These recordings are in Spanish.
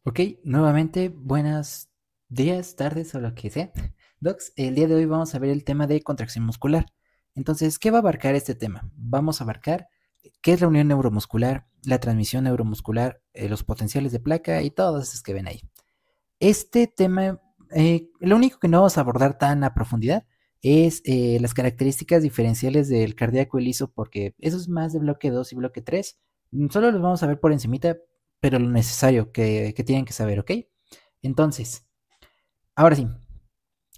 Ok, nuevamente buenos días, tardes o lo que sea. Docs, el día de hoy vamos a ver el tema de contracción muscular. Entonces, ¿qué va a abarcar este tema? Vamos a abarcar qué es la unión neuromuscular, la transmisión neuromuscular, los potenciales de placa y todos esos que ven ahí. Este tema, lo único que no vamos a abordar tan a profundidad es las características diferenciales del cardíaco y liso, porque eso es más de bloque 2 y bloque 3. Solo los vamos a ver por encimita, pero lo necesario que tienen que saber, ¿ok? Entonces, ahora sí,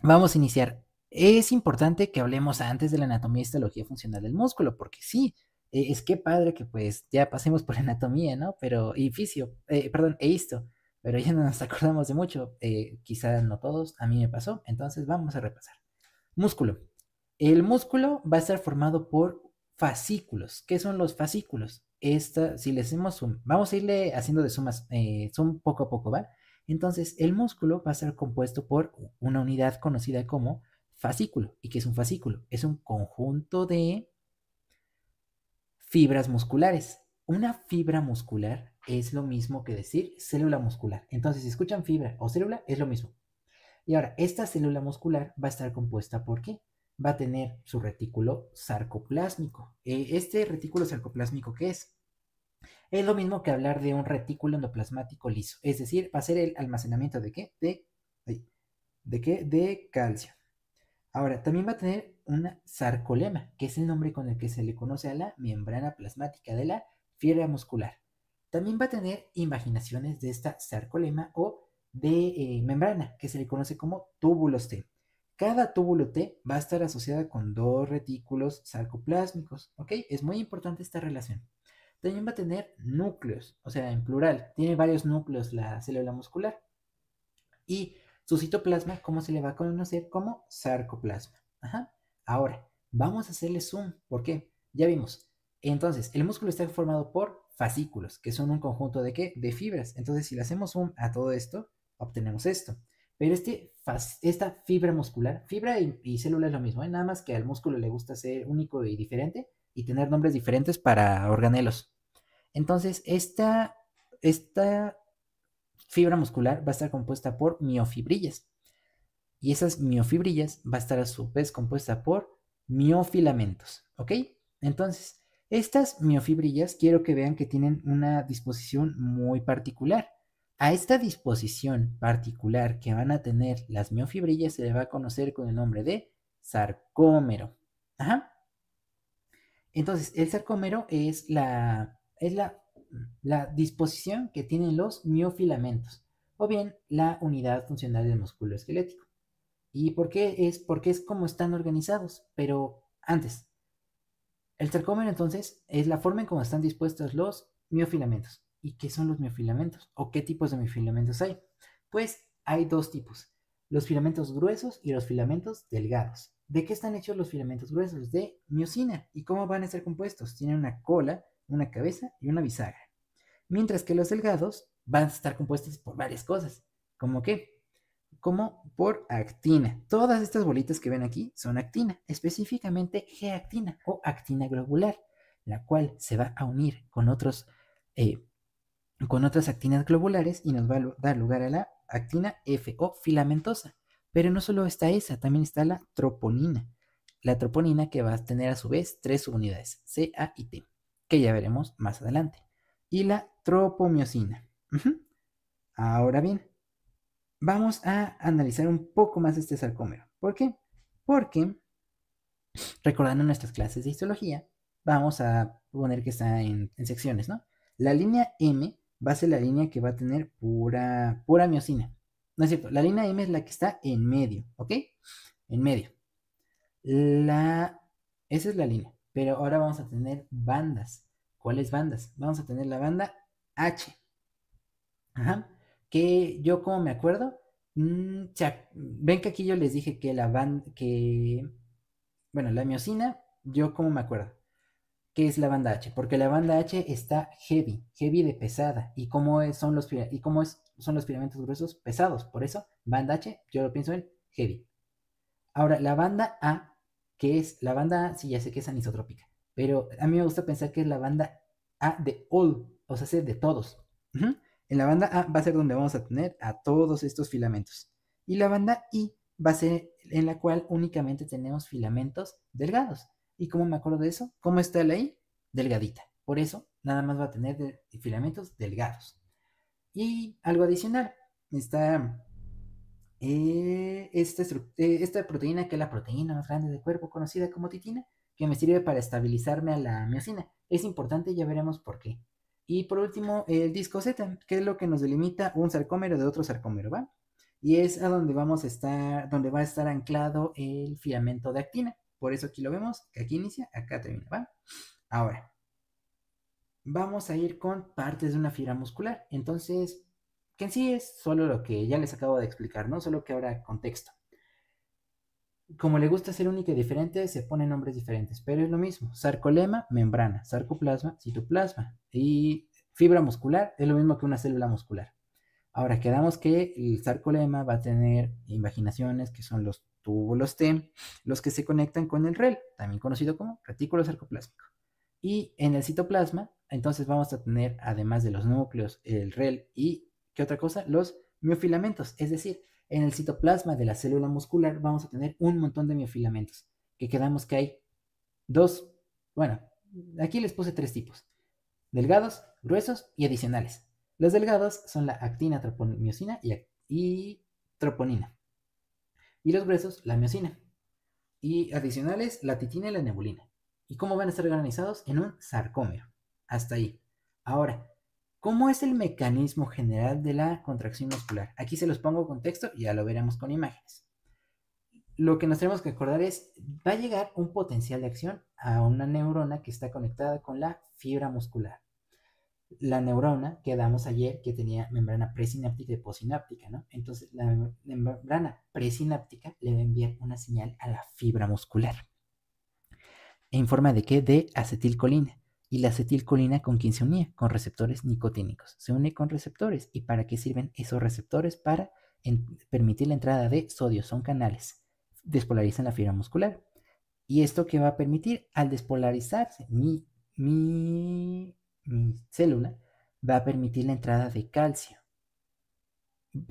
vamos a iniciar. Es importante que hablemos antes de la anatomía y histología funcional del músculo, porque sí, es que padre que pues ya pasemos por anatomía, ¿no? Pero, y fisio, perdón, e histo, pero ya no nos acordamos de mucho, quizás no todos, a mí me pasó, entonces vamos a repasar. Músculo. El músculo va a estar formado por fascículos. ¿Qué son los fascículos? Si le hacemos zoom, vamos a irle haciendo de sumas, zoom poco a poco, ¿va? Entonces, el músculo va a estar compuesto por una unidad conocida como fascículo. ¿Y qué es un fascículo? Es un conjunto de fibras musculares. Una fibra muscular es lo mismo que decir célula muscular. Entonces, si escuchan fibra o célula, es lo mismo. Y ahora, esta célula muscular va a estar compuesta por qué? Va a tener su retículo sarcoplásmico. Este retículo sarcoplásmico, ¿qué es? Es lo mismo que hablar de un retículo endoplasmático liso. Es decir, va a ser el almacenamiento de qué? ¿De qué? De calcio. Ahora, también va a tener una sarcolema, que es el nombre con el que se le conoce a la membrana plasmática de la fibra muscular. También va a tener invaginaciones de esta sarcolema o de membrana, que se le conoce como túbulos T. Cada túbulo T va a estar asociada con dos retículos sarcoplásmicos, ¿ok? Es muy importante esta relación. También va a tener núcleos, o sea, en plural, tiene varios núcleos la célula muscular. Y su citoplasma, ¿cómo se le va a conocer? Como sarcoplasma. Ajá. Ahora, vamos a hacerle zoom. ¿Por qué? Ya vimos. Entonces, el músculo está formado por fascículos, que son un conjunto de qué? De fibras. Entonces, si le hacemos zoom a todo esto, obtenemos esto. Pero esta fibra muscular, fibra y célula es lo mismo, ¿eh? Nada más que al músculo le gusta ser único y diferente y tener nombres diferentes para organelos. Entonces, esta fibra muscular va a estar compuesta por miofibrillas. Y esas miofibrillas va a estar a su vez compuesta por miofilamentos. ¿Ok? Entonces, estas miofibrillas quiero que vean que tienen una disposición muy particular. A esta disposición particular que van a tener las miofibrillas se le va a conocer con el nombre de sarcómero. Ajá. Entonces, el sarcómero es la disposición que tienen los miofilamentos, o bien la unidad funcional del músculo esquelético. ¿Y por qué es? Porque es como están organizados. Pero antes, el sarcómero entonces es la forma en cómo están dispuestos los miofilamentos. ¿Y qué son los miofilamentos? ¿O qué tipos de miofilamentos hay? Pues hay dos tipos, los filamentos gruesos y los filamentos delgados. ¿De qué están hechos los filamentos gruesos? De miosina. ¿Y cómo van a ser compuestos? Tienen una cola, una cabeza y una bisagra. Mientras que los delgados van a estar compuestos por varias cosas. ¿Cómo qué? Como por actina. Todas estas bolitas que ven aquí son actina, específicamente G-actina o actina globular, la cual se va a unir eh, con otras actinas globulares y nos va a dar lugar a la actina F o filamentosa. Pero no solo está esa, también está la troponina. La troponina que va a tener a su vez tres subunidades, C, A y T, que ya veremos más adelante. Y la tropomiosina. Ahora bien, vamos a analizar un poco más este sarcómero. ¿Por qué? Porque, recordando nuestras clases de histología, vamos a poner que está en secciones, ¿no? La línea M va a ser la línea que va a tener pura miosina. No es cierto, la línea M es la que está en medio, ¿ok? En medio. La, esa es la línea, pero ahora vamos a tener bandas. ¿Cuáles bandas? Vamos a tener la banda H. Ajá. Que yo como me acuerdo, ven que aquí yo les dije que bueno, la miosina, yo como me acuerdo, ¿qué es la banda H? Porque la banda H está heavy de pesada, y son los filamentos gruesos pesados, por eso, banda H, yo lo pienso en heavy. Ahora, la banda A, que es la banda A, sí, ya sé que es anisotrópica, pero a mí me gusta pensar que es la banda A de all, o sea, de todos. Ujú. En la banda A va a ser donde vamos a tener a todos estos filamentos. Y la banda I va a ser en la cual únicamente tenemos filamentos delgados. ¿Y cómo me acuerdo de eso? ¿Cómo está la I? Delgadita. Por eso, nada más va a tener filamentos delgados. Y algo adicional, está esta proteína, que es la proteína más grande del cuerpo, conocida como titina, que me sirve para estabilizarme a la miosina. Es importante, ya veremos por qué. Y por último, el disco Z, que es lo que nos delimita un sarcómero de otro sarcómero, ¿va? Y es a donde vamos a estar, donde va a estar anclado el filamento de actina. Por eso aquí lo vemos, que aquí inicia, acá termina, ¿va? Ahora, vamos a ir con partes de una fibra muscular. Entonces, que en sí es solo lo que ya les acabo de explicar, ¿no? Solo que ahora contexto. Como le gusta ser única y diferente, se ponen nombres diferentes, pero es lo mismo. Sarcolema, membrana. Sarcoplasma, citoplasma. Y fibra muscular es lo mismo que una célula muscular. Ahora, quedamos que el sarcolema va a tener invaginaciones, que son los túbulos T, los que se conectan con el REL, también conocido como retículo sarcoplásmico. Y en el citoplasma, entonces vamos a tener, además de los núcleos, el REL y, ¿qué otra cosa? Los miofilamentos. Es decir, en el citoplasma de la célula muscular vamos a tener un montón de miofilamentos, que quedamos que hay dos, bueno, aquí les puse tres tipos: delgados, gruesos y adicionales. Los delgados son la actina, tropomiosina y troponina. Y los gruesos, la miosina. Y adicionales, la titina y la nebulina. ¿Y cómo van a estar organizados? En un sarcómero. Hasta ahí. Ahora, ¿cómo es el mecanismo general de la contracción muscular? Aquí se los pongo con texto y ya lo veremos con imágenes. Lo que nos tenemos que acordar es, va a llegar un potencial de acción a una neurona que está conectada con la fibra muscular. La neurona que damos ayer, que tenía membrana presináptica y postsináptica, ¿no? Entonces, la membrana presináptica le va a enviar una señal a la fibra muscular. ¿En forma de qué? De acetilcolina. ¿Y la acetilcolina con quién se unía? Con receptores nicotínicos. Se une con receptores. ¿Y para qué sirven esos receptores? Para permitir la entrada de sodio. Son canales. Despolarizan la fibra muscular. ¿Y esto qué va a permitir? Al despolarizarse mi célula, va a permitir la entrada de calcio.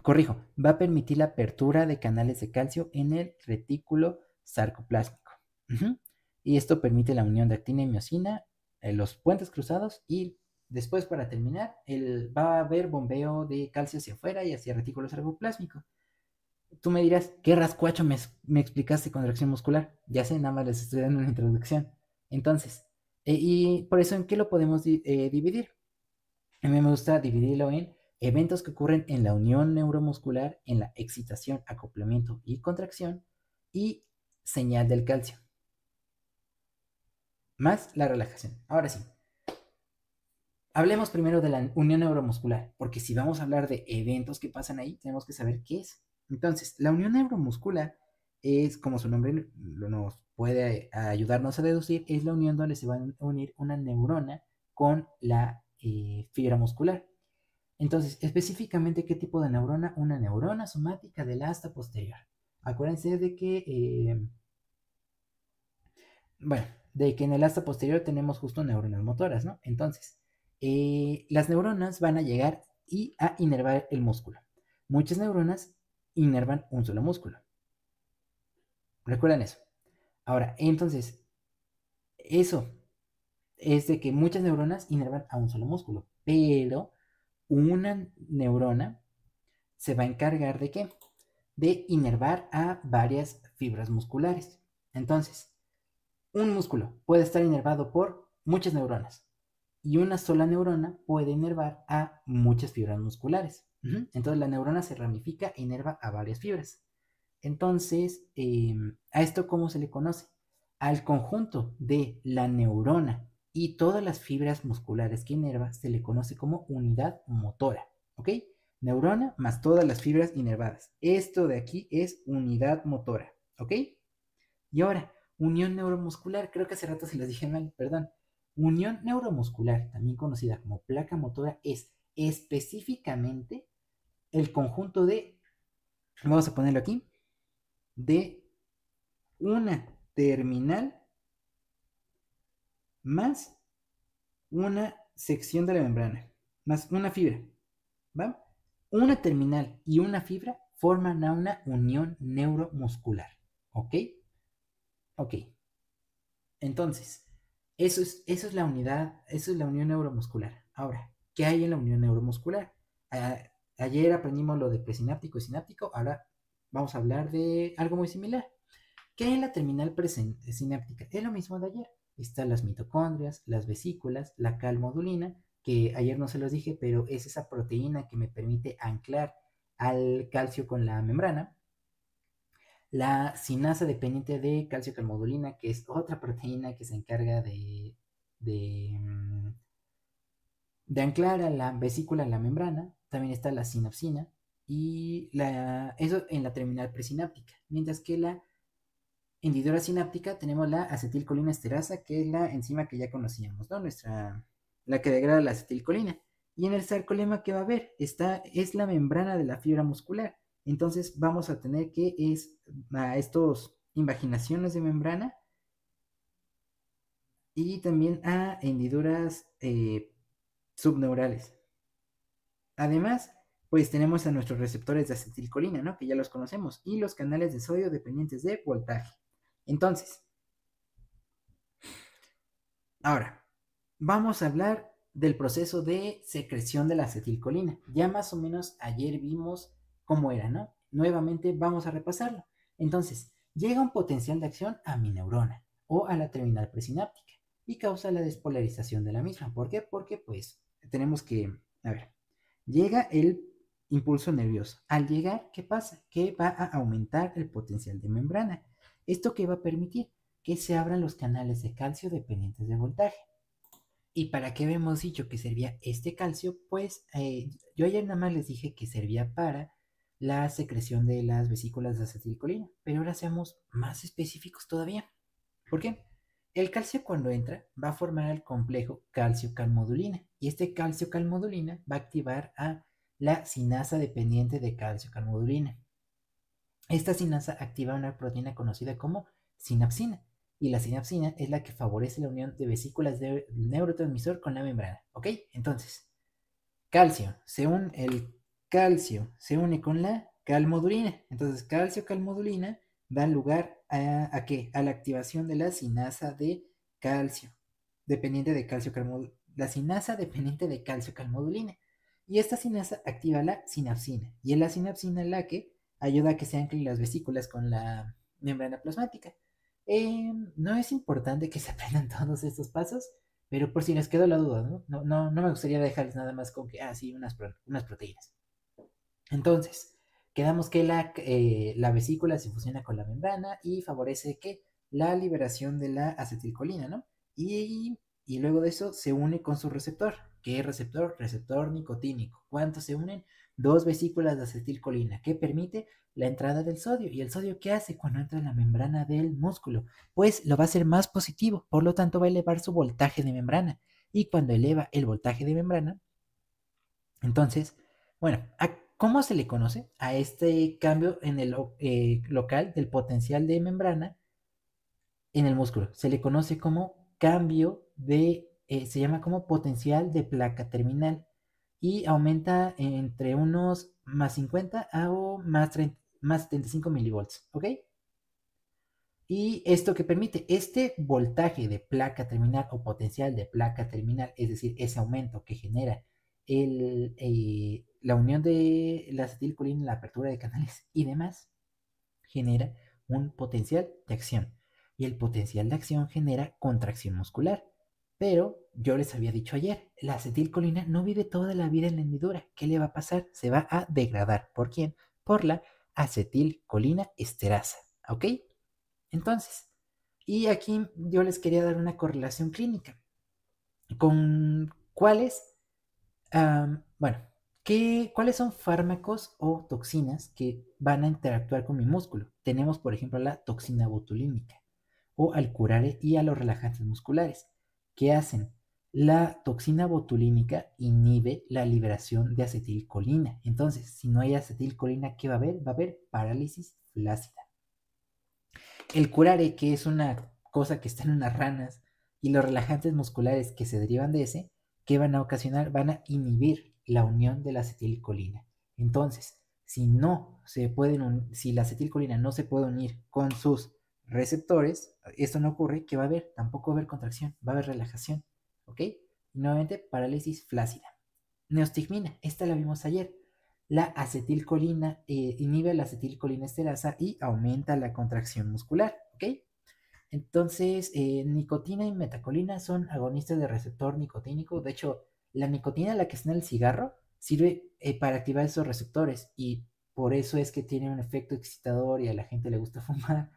Corrijo, va a permitir la apertura de canales de calcio en el retículo sarcoplásmico. Y esto permite la unión de actina y miosina, los puentes cruzados, y después, para terminar, va a haber bombeo de calcio hacia afuera y hacia el retículo sarcoplásmico. Tú me dirás, ¿qué rascuacho me explicaste contracción muscular? Ya sé, nada más les estoy dando una introducción. Entonces, y por eso, ¿en qué lo podemos dividir? A mí me gusta dividirlo en eventos que ocurren en la unión neuromuscular, en la excitación, acoplamiento y contracción, y señal del calcio, más la relajación. Ahora sí, hablemos primero de la unión neuromuscular, porque si vamos a hablar de eventos que pasan ahí, tenemos que saber qué es. Entonces, la unión neuromuscular es, como su nombre nos puede ayudarnos a deducir, es la unión donde se va a unir una neurona con la fibra muscular. Entonces, específicamente, ¿qué tipo de neurona? Una neurona somática del asta posterior. Acuérdense de que, bueno, de que en el asta posterior tenemos justo neuronas motoras, ¿no? Entonces, las neuronas van a llegar y a inervar el músculo. Muchas neuronas inervan un solo músculo. Recuerden eso. Ahora, entonces, eso es de que muchas neuronas inervan a un solo músculo, pero una neurona se va a encargar de qué? De inervar a varias fibras musculares. Entonces, un músculo puede estar inervado por muchas neuronas y una sola neurona puede inervar a muchas fibras musculares. Entonces, la neurona se ramifica e inerva a varias fibras. Entonces, ¿a esto cómo se le conoce? Al conjunto de la neurona y todas las fibras musculares que inerva se le conoce como unidad motora, ¿ok? Neurona más todas las fibras inervadas. Esto de aquí es unidad motora, ¿ok? Y ahora, unión neuromuscular, creo que hace rato se los dije mal, perdón. Unión neuromuscular, también conocida como placa motora, es específicamente el conjunto de, vamos a ponerlo aquí, de una terminal más una sección de la membrana, más una fibra. ¿va? Una terminal y una fibra forman a una unión neuromuscular, ¿ok? Ok, entonces, eso es la unidad, eso es la unión neuromuscular. Ahora, ¿qué hay en la unión neuromuscular? Ah, ayer aprendimos lo de presináptico y sináptico, ahora vamos a hablar de algo muy similar. ¿Qué hay en la terminal sináptica? Es lo mismo de ayer. Están las mitocondrias, las vesículas, la calmodulina, que ayer no se los dije, pero es esa proteína que me permite anclar al calcio con la membrana. La sinasa dependiente de calcio-calmodulina, que es otra proteína que se encarga de, mm, de anclar a la vesícula en la membrana. También está la sinapsina y eso en la terminal presináptica. Mientras que la hendidura sináptica tenemos la acetilcolina esterasa, que es la enzima que ya conocíamos, ¿no? La que degrada la acetilcolina. Y en el sarcolema, ¿qué va a haber? Es la membrana de la fibra muscular. Entonces vamos a tener que a estos invaginaciones de membrana y también a hendiduras subneurales. Además, pues tenemos a nuestros receptores de acetilcolina, ¿no? Que ya los conocemos, y los canales de sodio dependientes de voltaje. Entonces, ahora, vamos a hablar del proceso de secreción de la acetilcolina. Ya más o menos ayer vimos cómo era, ¿no? Nuevamente vamos a repasarlo. Entonces, llega un potencial de acción a mi neurona o a la terminal presináptica y causa la despolarización de la misma. ¿Por qué? Porque pues tenemos que, a ver, llega el impulso nervioso. Al llegar, ¿qué pasa? Que va a aumentar el potencial de membrana. ¿Esto qué va a permitir? Que se abran los canales de calcio dependientes de voltaje. ¿Y para qué habíamos dicho que servía este calcio? Pues yo ayer nada más les dije que servía para la secreción de las vesículas de acetilcolina, pero ahora seamos más específicos todavía. ¿Por qué? El calcio cuando entra va a formar el complejo calcio-calmodulina y este calcio-calmodulina va a activar a la sinasa dependiente de calcio-calmodulina. Esta sinasa activa una proteína conocida como sinapsina y la sinapsina es la que favorece la unión de vesículas de neurotransmisor con la membrana. ¿Ok? Entonces, el calcio se une con la calmodulina. Entonces, calcio-calmodulina da lugar ¿a qué? A la activación de la sinasa de calcio, dependiente de calcio-calmodulina. La sinasa dependiente de calcio-calmodulina. Y esta sinasa activa la sinapsina. Y es la sinapsina la que ayuda a que se anclen las vesículas con la membrana plasmática. No es importante que se aprendan todos estos pasos, pero por si les quedó la duda, ¿no? No me gustaría dejarles nada más con que, sí, unas proteínas. Entonces, quedamos que la vesícula se fusiona con la membrana y favorece que la liberación de la acetilcolina, ¿no? Y luego de eso se une con su receptor. ¿Qué receptor? Receptor nicotínico. ¿Cuántos se unen? Dos vesículas de acetilcolina, que permite la entrada del sodio. ¿Y el sodio qué hace cuando entra en la membrana del músculo? Pues lo va a hacer más positivo, por lo tanto va a elevar su voltaje de membrana. Y cuando eleva el voltaje de membrana, entonces, bueno, ¿cómo se le conoce a este cambio en el local del potencial de membrana en el músculo? Se le conoce como se llama como potencial de placa terminal y aumenta entre unos más 50 o más 75 milivolts, ¿ok? Y esto que permite, este voltaje de placa terminal o potencial de placa terminal, es decir, ese aumento que genera la unión de la acetilcolina, la apertura de canales y demás, genera un potencial de acción. Y el potencial de acción genera contracción muscular. Pero yo les había dicho ayer, la acetilcolina no vive toda la vida en la hendidura. ¿Qué le va a pasar? Se va a degradar. ¿Por quién? Por la acetilcolina esterasa. ¿Ok? Entonces, y aquí yo les quería dar una correlación clínica con bueno, cuáles son fármacos o toxinas que van a interactuar con mi músculo. Tenemos, por ejemplo, la toxina botulínica o al curare y a los relajantes musculares. ¿Qué hacen? La toxina botulínica inhibe la liberación de acetilcolina. Entonces, si no hay acetilcolina, ¿qué va a haber? Va a haber parálisis flácida. El curare, que es una cosa que está en unas ranas, y los relajantes musculares que se derivan de ese, ¿qué van a ocasionar? Van a inhibir la unión de la acetilcolina. Entonces, si la acetilcolina no se puede unir con sus receptores, esto no ocurre, ¿qué va a haber? Tampoco va a haber contracción, va a haber relajación, ¿ok? Y nuevamente, parálisis flácida. Neostigmina, esta la vimos ayer. La acetilcolina inhibe la acetilcolinesterasa y aumenta la contracción muscular, ¿ok? Entonces, nicotina y metacolina son agonistas de receptor nicotínico. De hecho, la nicotina, la que está en el cigarro, sirve para activar esos receptores y por eso es que tiene un efecto excitador y a la gente le gusta fumar,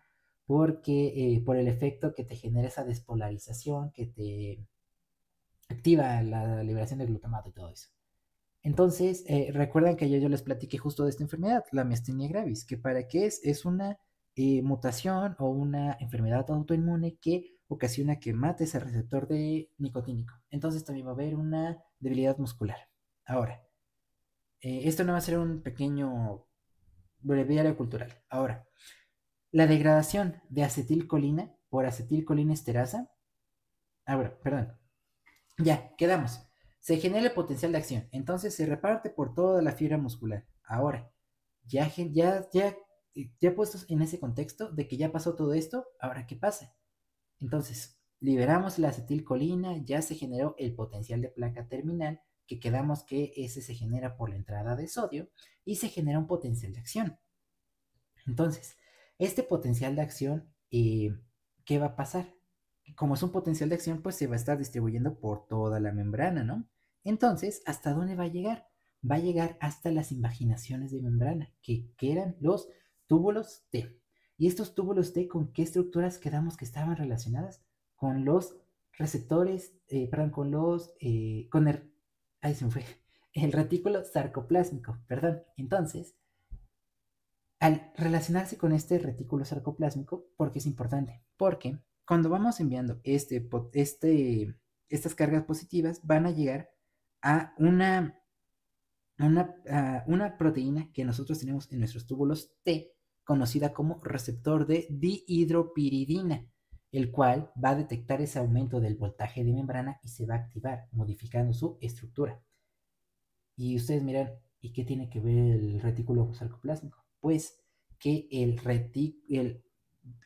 porque por el efecto que te genera esa despolarización, que te activa la liberación de glutamato y todo eso. Entonces, recuerdan que yo les platiqué justo de esta enfermedad, la miastenia gravis, que para qué es una mutación o una enfermedad autoinmune que ocasiona que mate ese receptor de nicotínico. Entonces también va a haber una debilidad muscular. Ahora, esto no va a ser un pequeño breviario cultural. Ahora, la degradación de acetilcolina por acetilcolinesterasa. Ah, bueno, perdón. Ya, quedamos. Se genera el potencial de acción, entonces se reparte por toda la fibra muscular. Ahora, ya puestos en ese contexto de que ya pasó todo esto, ahora ¿qué pasa? Entonces, liberamos la acetilcolina, ya se generó el potencial de placa terminal, que quedamos que ese se genera por la entrada de sodio, y se genera un potencial de acción. Entonces, este potencial de acción, ¿qué va a pasar? Como es un potencial de acción, pues se va a estar distribuyendo por toda la membrana, ¿no? Entonces, ¿hasta dónde va a llegar? Va a llegar hasta las invaginaciones de membrana, que eran los túbulos T. ¿Y estos túbulos T con qué estructuras quedamos que estaban relacionadas? Con los receptores, perdón, ahí se me fue, el retículo sarcoplásmico, perdón. Entonces, al relacionarse con este retículo sarcoplásmico, ¿por qué es importante? Porque cuando vamos enviando estas cargas positivas, van a llegar a una proteína que nosotros tenemos en nuestros túbulos T, conocida como receptor de dihidropiridina, el cual va a detectar ese aumento del voltaje de membrana y se va a activar, modificando su estructura. Y ustedes miran, ¿y qué tiene que ver el retículo sarcoplásmico? Pues que el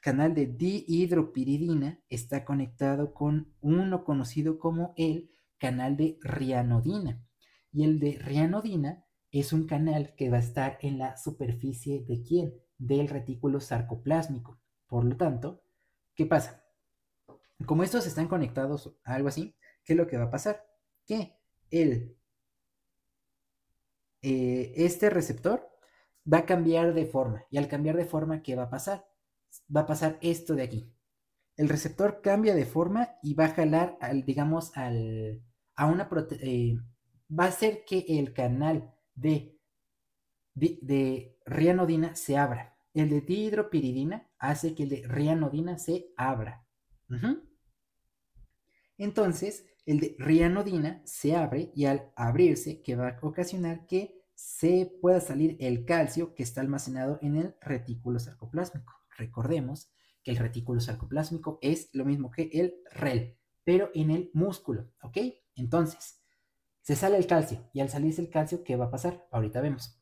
canal de dihidropiridina está conectado con uno conocido como el canal de rianodina. Y el de rianodina es un canal que va a estar en la superficie de ¿quién? Del retículo sarcoplásmico. Por lo tanto, ¿qué pasa? Como estos están conectados a algo así, ¿qué es lo que va a pasar? Que este receptor va a cambiar de forma. Y al cambiar de forma, ¿qué va a pasar? Va a pasar esto de aquí. El receptor cambia de forma y va a jalar, va a hacer que el canal de rianodina se abra. El de dihidropiridina hace que el de rianodina se abra. Entonces, el de rianodina se abre y al abrirse, que va a ocasionar que se pueda salir el calcio que está almacenado en el retículo sarcoplásmico. Recordemos que el retículo sarcoplásmico es lo mismo que el REL, pero en el músculo, ¿ok? Entonces, se sale el calcio y al salirse el calcio, ¿qué va a pasar? Ahorita vemos.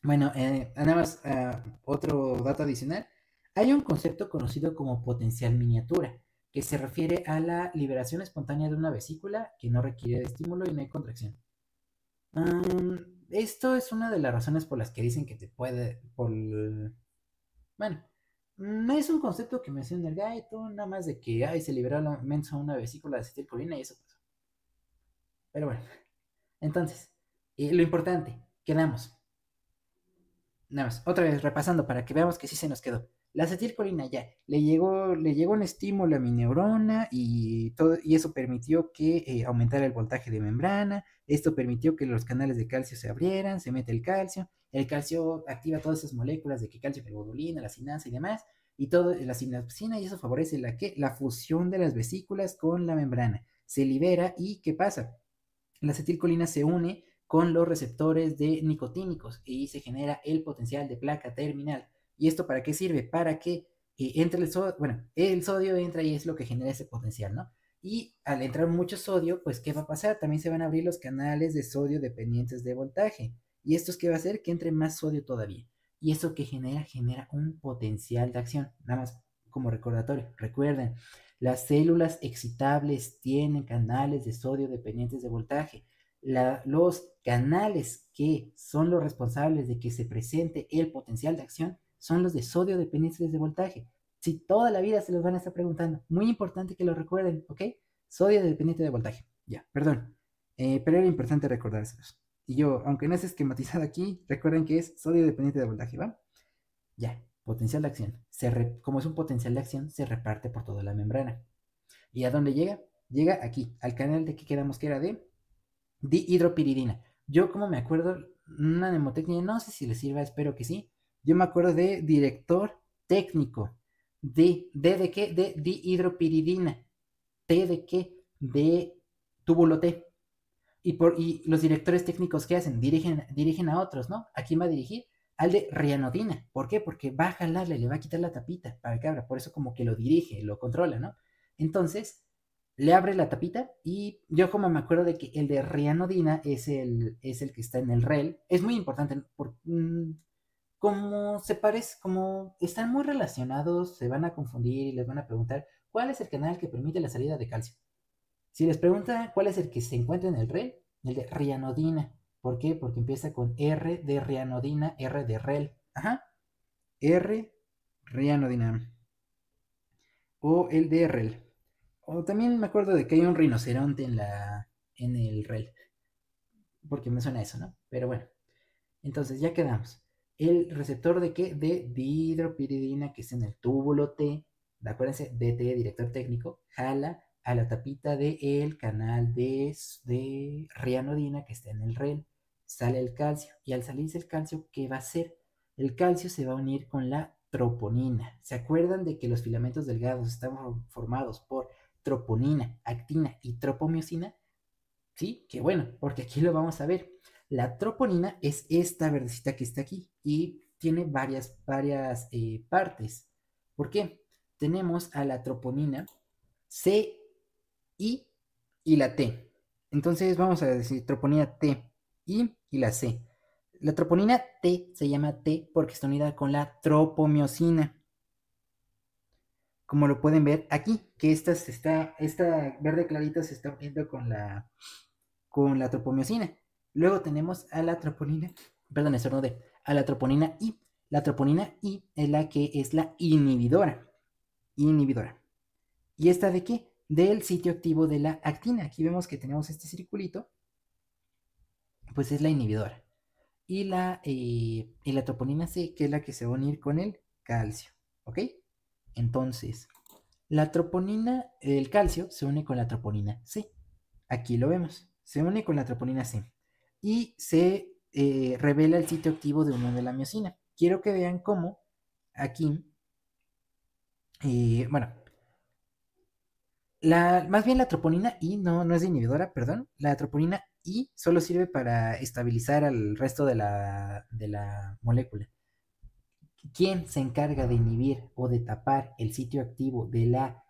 Bueno, nada más otro dato adicional. Hay un concepto conocido como potencial miniatura, que se refiere a la liberación espontánea de una vesícula que no requiere de estímulo y no hay contracción. Esto es una de las razones por las que dicen que te puede, bueno, no es un concepto que menciona el gaito, nada más de que se liberó una vesícula de acetilcolina y eso pasó. Pero bueno, entonces, lo importante, quedamos. Nada más, otra vez repasando para que veamos que sí se nos quedó. La acetilcolina ya le llegó un estímulo a mi neurona y todo, y eso permitió que aumentara el voltaje de membrana. Esto permitió que los canales de calcio se abrieran, se mete el calcio activa todas esas moléculas de que calcio, globulina, la sinasa y demás, y todo la sinapsina, y eso favorece la fusión de las vesículas con la membrana. Se libera y ¿qué pasa? La acetilcolina se une con los receptores de nicotínicos y se genera el potencial de placa terminal. ¿Y esto para qué sirve? Para que entre el sodio entra y es lo que genera ese potencial, ¿no? Y al entrar mucho sodio, pues ¿qué va a pasar? También se van a abrir los canales de sodio dependientes de voltaje. ¿Y esto es qué va a hacer? Que entre más sodio todavía. ¿Y eso que genera? Genera un potencial de acción. Nada más como recordatorio. Recuerden, las células excitables tienen canales de sodio dependientes de voltaje. Los canales que son los responsables de que se presente el potencial de acción son los de sodio dependientes de voltaje. Si toda la vida se los van a estar preguntando, muy importante que lo recuerden, ¿ok? Sodio dependiente de voltaje. Ya, perdón. Pero era importante recordárselos. Y yo, aunque no es esquematizado aquí, recuerden que es sodio dependiente de voltaje, ¿va? Ya, potencial de acción. Como es un potencial de acción, se reparte por toda la membrana. ¿Y a dónde llega? Llega aquí, al canal de que quedamos que era de dihidropiridina. Yo como me acuerdo, una mnemotecnia, no sé si le sirva, espero que sí. Yo me acuerdo de director técnico. ¿De qué? De dihidropiridina. ¿T de qué? De túbulo T. Y los directores técnicos, ¿qué hacen? Dirigen a otros, ¿no? ¿A quién va a dirigir? Al de rianodina. ¿Por qué? Porque va a jalarle, le va a quitar la tapita para que abra. Por eso como que lo dirige, lo controla, ¿no? Entonces, le abre la tapita y yo como me acuerdo de que el de rianodina es el que está en el REL. Es muy importante como se parece, como están muy relacionados, se van a confundir y les van a preguntar cuál es el canal que permite la salida de calcio. Si les pregunta cuál es el que se encuentra en el REL, el de rianodina. ¿Por qué? Porque empieza con R de rianodina, R de REL. Ajá. R, rianodina. O el de REL. O también me acuerdo de que hay un rinoceronte en el REL. Porque me suena eso, ¿no? Pero bueno. Entonces ya quedamos. El receptor de qué? De dihidropiridina, que es en el túbulo T. Acuérdense, DT, director técnico, jala a la tapita del canal de rianodina que está en el REL. Sale el calcio. Y al salirse el calcio, ¿qué va a hacer? El calcio se va a unir con la troponina. ¿Se acuerdan de que los filamentos delgados están formados por troponina, actina y tropomiosina? Sí, qué bueno, porque aquí lo vamos a ver. La troponina es esta verdecita que está aquí y tiene varias partes. ¿Por qué? Tenemos a la troponina C, I y la T. Entonces vamos a decir troponina T, I y la C. La troponina T se llama T porque está unida con la tropomiosina. Como lo pueden ver aquí, que esta verde clarita se está uniendo con la tropomiosina. Luego tenemos a la troponina, perdón, estornudé, a la troponina I. La troponina I es la que es la inhibidora. Inhibidora. ¿Y esta de qué? Del sitio activo de la actina. Aquí vemos que tenemos este circulito, pues es la inhibidora. Y la troponina C, que es la que se va a unir con el calcio. ¿Ok? Entonces, la troponina, el calcio se une con la troponina C. Aquí lo vemos. Se une con la troponina C y se revela el sitio activo de unión de la miosina. Quiero que vean cómo aquí, bueno, más bien la troponina I no es inhibidora, perdón. La troponina I solo sirve para estabilizar al resto de la molécula. ¿Quién se encarga de inhibir o de tapar el sitio activo de la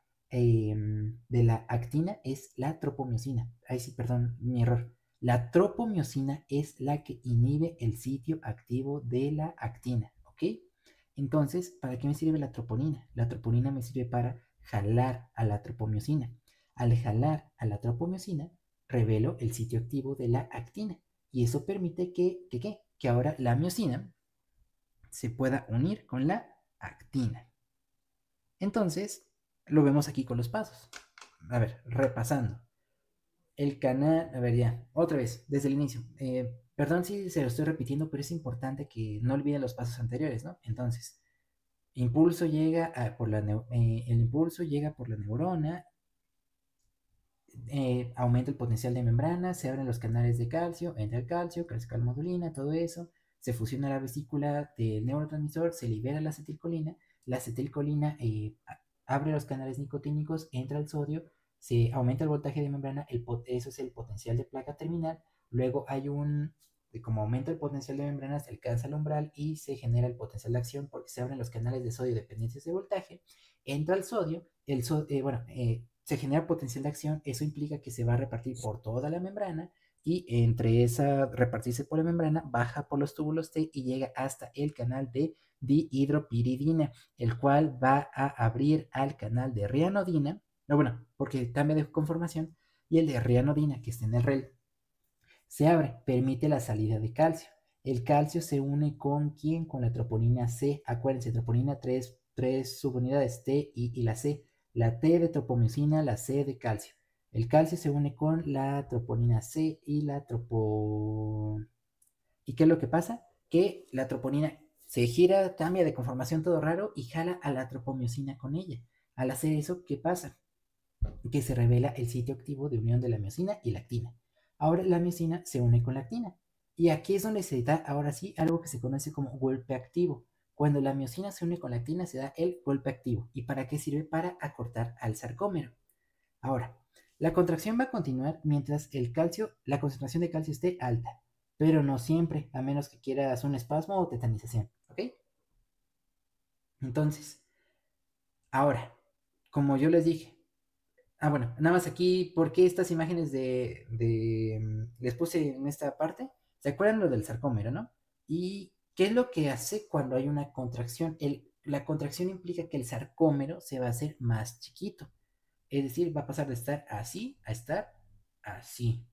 actina? Es la tropomiosina. Ay, sí, perdón, mi error. La tropomiosina es la que inhibe el sitio activo de la actina, ¿ok? Entonces, ¿para qué me sirve la troponina? La troponina me sirve para jalar a la tropomiosina. Al jalar a la tropomiosina, revelo el sitio activo de la actina. Y eso permite que ahora la miosina se pueda unir con la actina. Entonces, lo vemos aquí con los pasos. A ver, repasando. El canal, a ver ya, otra vez, desde el inicio. Perdón si se lo estoy repitiendo, pero es importante que no olviden los pasos anteriores, ¿no? Entonces, el impulso llega por la neurona, aumenta el potencial de membrana, se abren los canales de calcio, entra el calcio, calmodulina, todo eso, se fusiona la vesícula del neurotransmisor, se libera la acetilcolina abre los canales nicotínicos, entra el sodio, se aumenta el voltaje de membrana, eso es el potencial de placa terminal, luego como aumenta el potencial de membrana, se alcanza el umbral y se genera el potencial de acción porque se abren los canales de sodio dependientes de voltaje, entra el sodio, bueno, se genera potencial de acción, eso implica que se va a repartir por toda la membrana y entre esa repartirse por la membrana baja por los túbulos T y llega hasta el canal de dihidropiridina, el cual va a abrir al canal de rianodina, no, bueno, porque cambia de conformación, y el de rianodina, que está en el REL, se abre, permite la salida de calcio. El calcio se une con ¿quién? Con la troponina C. Acuérdense, troponina tres subunidades T y la C. La T de tropomiosina, la C de calcio. El calcio se une con la troponina C y la tropo... ¿Y qué es lo que pasa? Que la troponina se gira, cambia de conformación todo raro y jala a la tropomiosina con ella. Al hacer eso, ¿qué pasa? Que se revela el sitio activo de unión de la miosina y la actina. Ahora la miosina se une con la actina. Y aquí es donde se da ahora sí algo que se conoce como golpe activo. Cuando la miosina se une con la actina se da el golpe activo. ¿Y para qué sirve? Para acortar al sarcómero. Ahora, la contracción va a continuar mientras la concentración de calcio esté alta, pero no siempre, a menos que quieras un espasmo o tetanización. ¿Ok? Entonces, ahora, como yo les dije, bueno, nada más aquí, ¿por qué estas imágenes les puse en esta parte? ¿Se acuerdan lo del sarcómero, no? ¿Y qué es lo que hace cuando hay una contracción? La contracción implica que el sarcómero se va a hacer más chiquito. Es decir, va a pasar de estar así a estar así.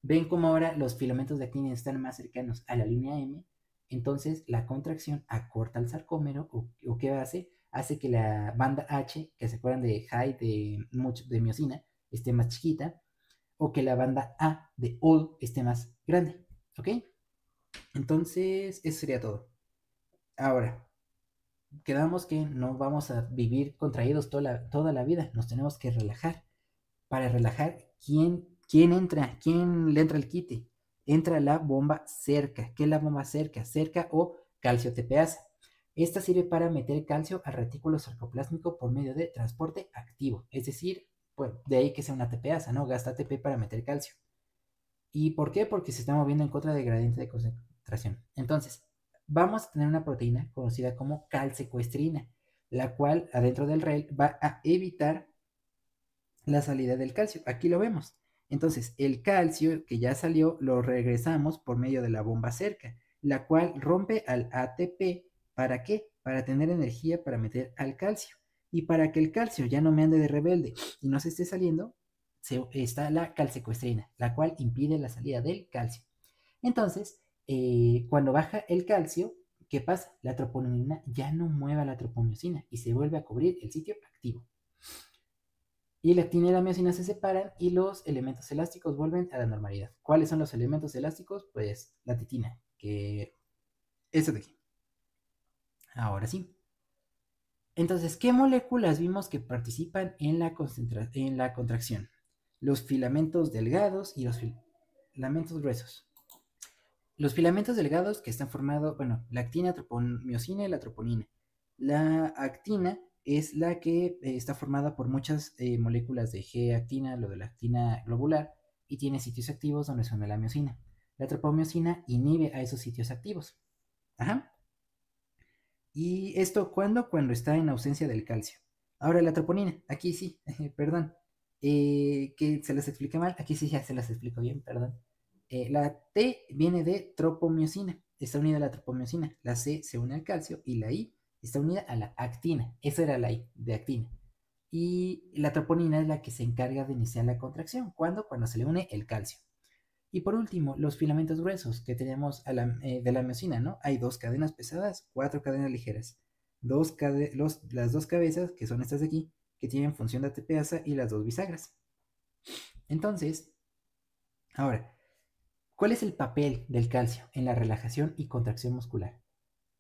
¿Ven cómo ahora los filamentos de actina están más cercanos a la línea M? Entonces la contracción acorta el sarcómero o ¿qué hace? Hace que la banda H, que se acuerdan de high de miosina, esté más chiquita, o que la banda A de all esté más grande. ¿Ok? Entonces, eso sería todo. Ahora, quedamos que no vamos a vivir contraídos toda la vida, nos tenemos que relajar. Para relajar, ¿quién entra? ¿Quién le entra el quite? Entra la bomba cerca. ¿Qué es la bomba cerca? Cerca o calcio TPasa. Esta sirve para meter calcio al retículo sarcoplásmico por medio de transporte activo. Es decir, pues de ahí que sea una TPasa, ¿no? Gasta ATP para meter calcio. ¿Y por qué? Porque se está moviendo en contra del gradiente de concentración. Entonces, vamos a tener una proteína conocida como calsecuestrina, la cual adentro del REL va a evitar la salida del calcio. Aquí lo vemos. Entonces, el calcio que ya salió lo regresamos por medio de la bomba cerca, la cual rompe al ATP. ¿Para qué? Para tener energía para meter al calcio. Y para que el calcio ya no me ande de rebelde y no se esté saliendo, está la calsecuestrina, la cual impide la salida del calcio. Entonces, cuando baja el calcio, ¿qué pasa? La troponina ya no mueve a la tropomiosina y se vuelve a cubrir el sitio activo. Y la actina y la miosina se separan y los elementos elásticos vuelven a la normalidad. ¿Cuáles son los elementos elásticos? Pues la titina, que es de aquí. Ahora sí. Entonces, ¿qué moléculas vimos que participan en la contracción? Los filamentos delgados y los filamentos gruesos. Los filamentos delgados que están formados, bueno, la actina, tropomiosina y la troponina. La actina es la que está formada por muchas moléculas de G-actina, lo de la actina globular, y tiene sitios activos donde son la miosina. La tropomiosina inhibe a esos sitios activos. Ajá. ¿Y esto cuándo? Cuando está en ausencia del calcio. Ahora la troponina, aquí sí, perdón, que se las expliqué mal, aquí sí ya se las explico bien, perdón. La T viene de tropomiosina, está unida a la tropomiosina, la C se une al calcio y la I está unida a la actina, esa era la I de actina. Y la troponina es la que se encarga de iniciar la contracción, ¿cuándo? Cuando se le une el calcio. Y por último, los filamentos gruesos que tenemos de la miosina, ¿no? Hay dos cadenas pesadas, cuatro cadenas ligeras. Las dos cabezas, que son estas de aquí, que tienen función de ATPasa y las dos bisagras. Entonces, ahora, ¿cuál es el papel del calcio en la relajación y contracción muscular?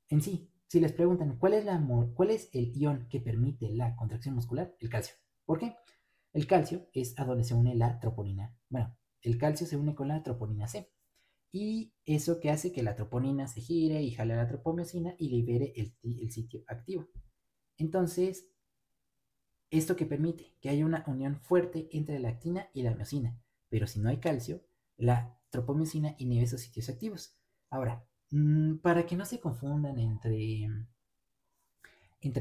En sí, si les preguntan cuál es el ion que permite la contracción muscular, el calcio. ¿Por qué? El calcio es a donde se une la troponina. Bueno, el calcio se une con la troponina C. Y eso que hace que la troponina se gire y jale a la tropomiosina y libere el sitio activo. Entonces, esto que permite que haya una unión fuerte entre la actina y la miosina. Pero si no hay calcio, la tropomiosina inhibe esos sitios activos. Ahora, para que no se confundan entre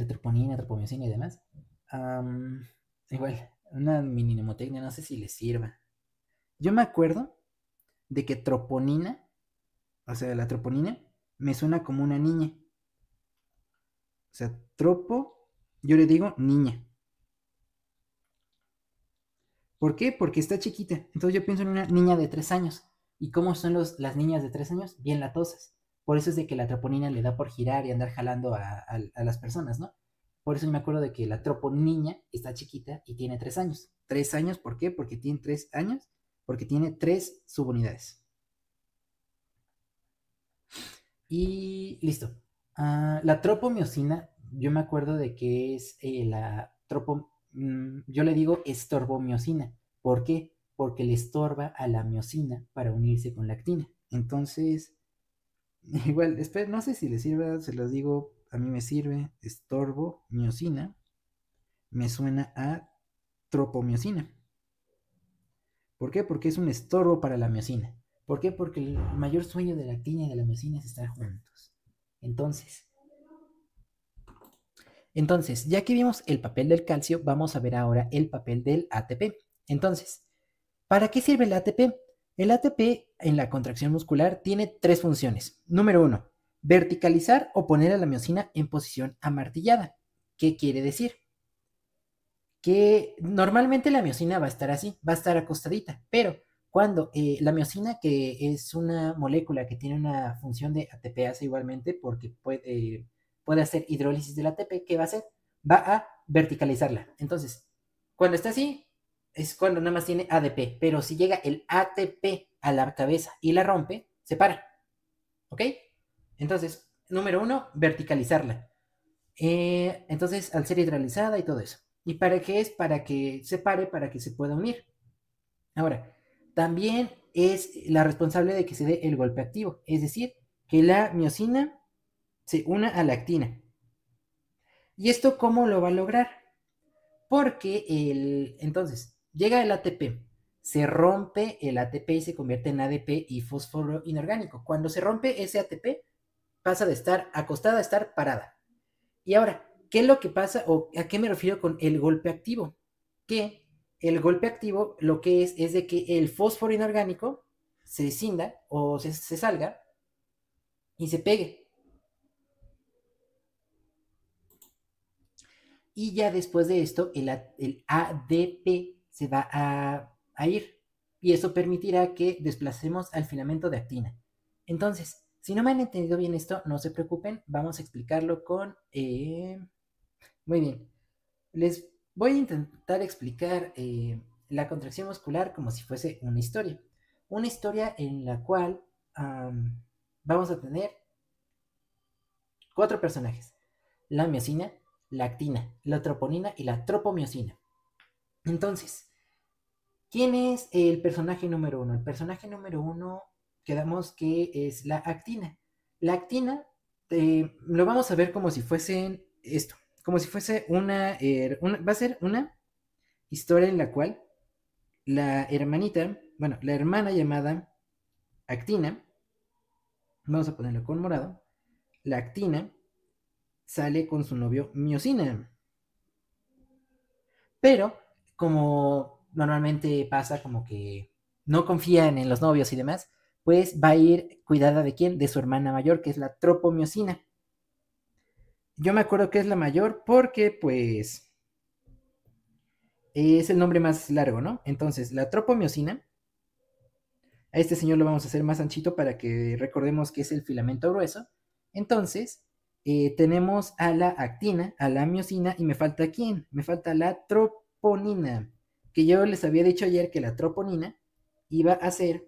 troponina, tropomiosina y demás, igual, una mini mnemotecnia, no sé si les sirva. Yo me acuerdo de que troponina, o sea, la troponina, me suena como una niña. O sea, tropo, yo le digo niña. ¿Por qué? Porque está chiquita. Entonces yo pienso en una niña de 3 años. ¿Y cómo son las niñas de 3 años? Bien latosas. Por eso es de que la troponina le da por girar y andar jalando a las personas, ¿no? Por eso yo me acuerdo de que la troponiña está chiquita y tiene 3 años. 3 años, ¿por qué? Porque tiene 3 años, porque tiene 3 subunidades. Y listo. La tropomiosina, yo me acuerdo de que es yo le digo estorbomiosina. ¿Por qué? Porque le estorba a la miosina para unirse con la actina. Entonces, igual, después no sé si le sirva, se los digo, a mí me sirve estorbomiosina, me suena a tropomiosina. ¿Por qué? Porque es un estorbo para la miosina. ¿Por qué? Porque el mayor sueño de la actina y de la miosina es estar juntos. Entonces, ya que vimos el papel del calcio, vamos a ver ahora el papel del ATP. Entonces, ¿para qué sirve el ATP? El ATP en la contracción muscular tiene 3 funciones. Número 1, verticalizar o poner a la miosina en posición amartillada. ¿Qué quiere decir? Que normalmente la miosina va a estar así, va a estar acostadita, pero cuando la miosina, que es una molécula que tiene una función de ATPase igualmente, porque puede hacer hidrólisis del ATP, ¿qué va a hacer? Va a verticalizarla. Entonces, cuando está así, es cuando nada más tiene ADP, pero si llega el ATP a la cabeza y la rompe, se para. ¿Ok? Entonces, número 1, verticalizarla. Entonces, al ser hidrolizada y todo eso. ¿Y para qué es? Para que se pare, para que se pueda unir. Ahora, también es la responsable de que se dé el golpe activo, es decir, que la miosina se una a la actina. ¿Y esto cómo lo va a lograr? Porque entonces llega el ATP, se rompe el ATP y se convierte en ADP y fósforo inorgánico. Cuando se rompe ese ATP, pasa de estar acostada a estar parada. Y ahora, ¿qué es lo que pasa o a qué me refiero con el golpe activo? Que el golpe activo lo que es de que el fósforo inorgánico se escinda o se salga y se pegue. Y ya después de esto, el ADP se va a ir. Y eso permitirá que desplacemos al filamento de actina. Entonces, si no me han entendido bien esto, no se preocupen, vamos a explicarlo con... muy bien. Les voy a intentar explicar la contracción muscular como si fuese una historia. Una historia en la cual vamos a tener 4 personajes. La miosina, la actina, la troponina y la tropomiosina. Entonces, ¿quién es el personaje número 1? El personaje número 1 quedamos que es la actina. La actina lo vamos a ver como si fuese esto, como si fuese va a ser una historia en la cual la hermanita, bueno, la hermana llamada actina, vamos a ponerlo con morado, la actina sale con su novio miosina. Pero, como normalmente pasa, como que no confían en los novios y demás, pues va a ir cuidada de quién? De su hermana mayor, que es la tropomiosina. Yo me acuerdo que es la mayor porque, pues, es el nombre más largo, ¿no? Entonces, la tropomiosina, a este señor lo vamos a hacer más anchito para que recordemos que es el filamento grueso. Entonces, tenemos a la actina, a la miosina, y me falta quién? Me falta la troponina, que yo les había dicho ayer que la troponina iba a ser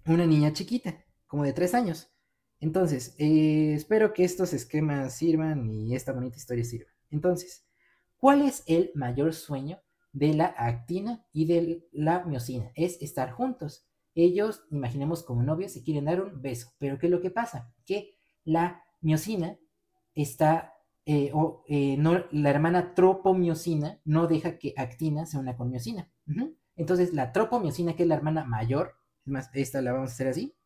una niña chiquita, como de 3 años. Entonces, espero que estos esquemas sirvan y esta bonita historia sirva. Entonces, ¿cuál es el mayor sueño de la actina y de la miosina? Es estar juntos. Ellos, imaginemos como novios, se quieren dar un beso. Pero ¿qué es lo que pasa? Que la miosina está, no, la hermana tropomiosina no deja que actina se una con miosina. Entonces, la tropomiosina, que es la hermana mayor, es más, esta la vamos a hacer así,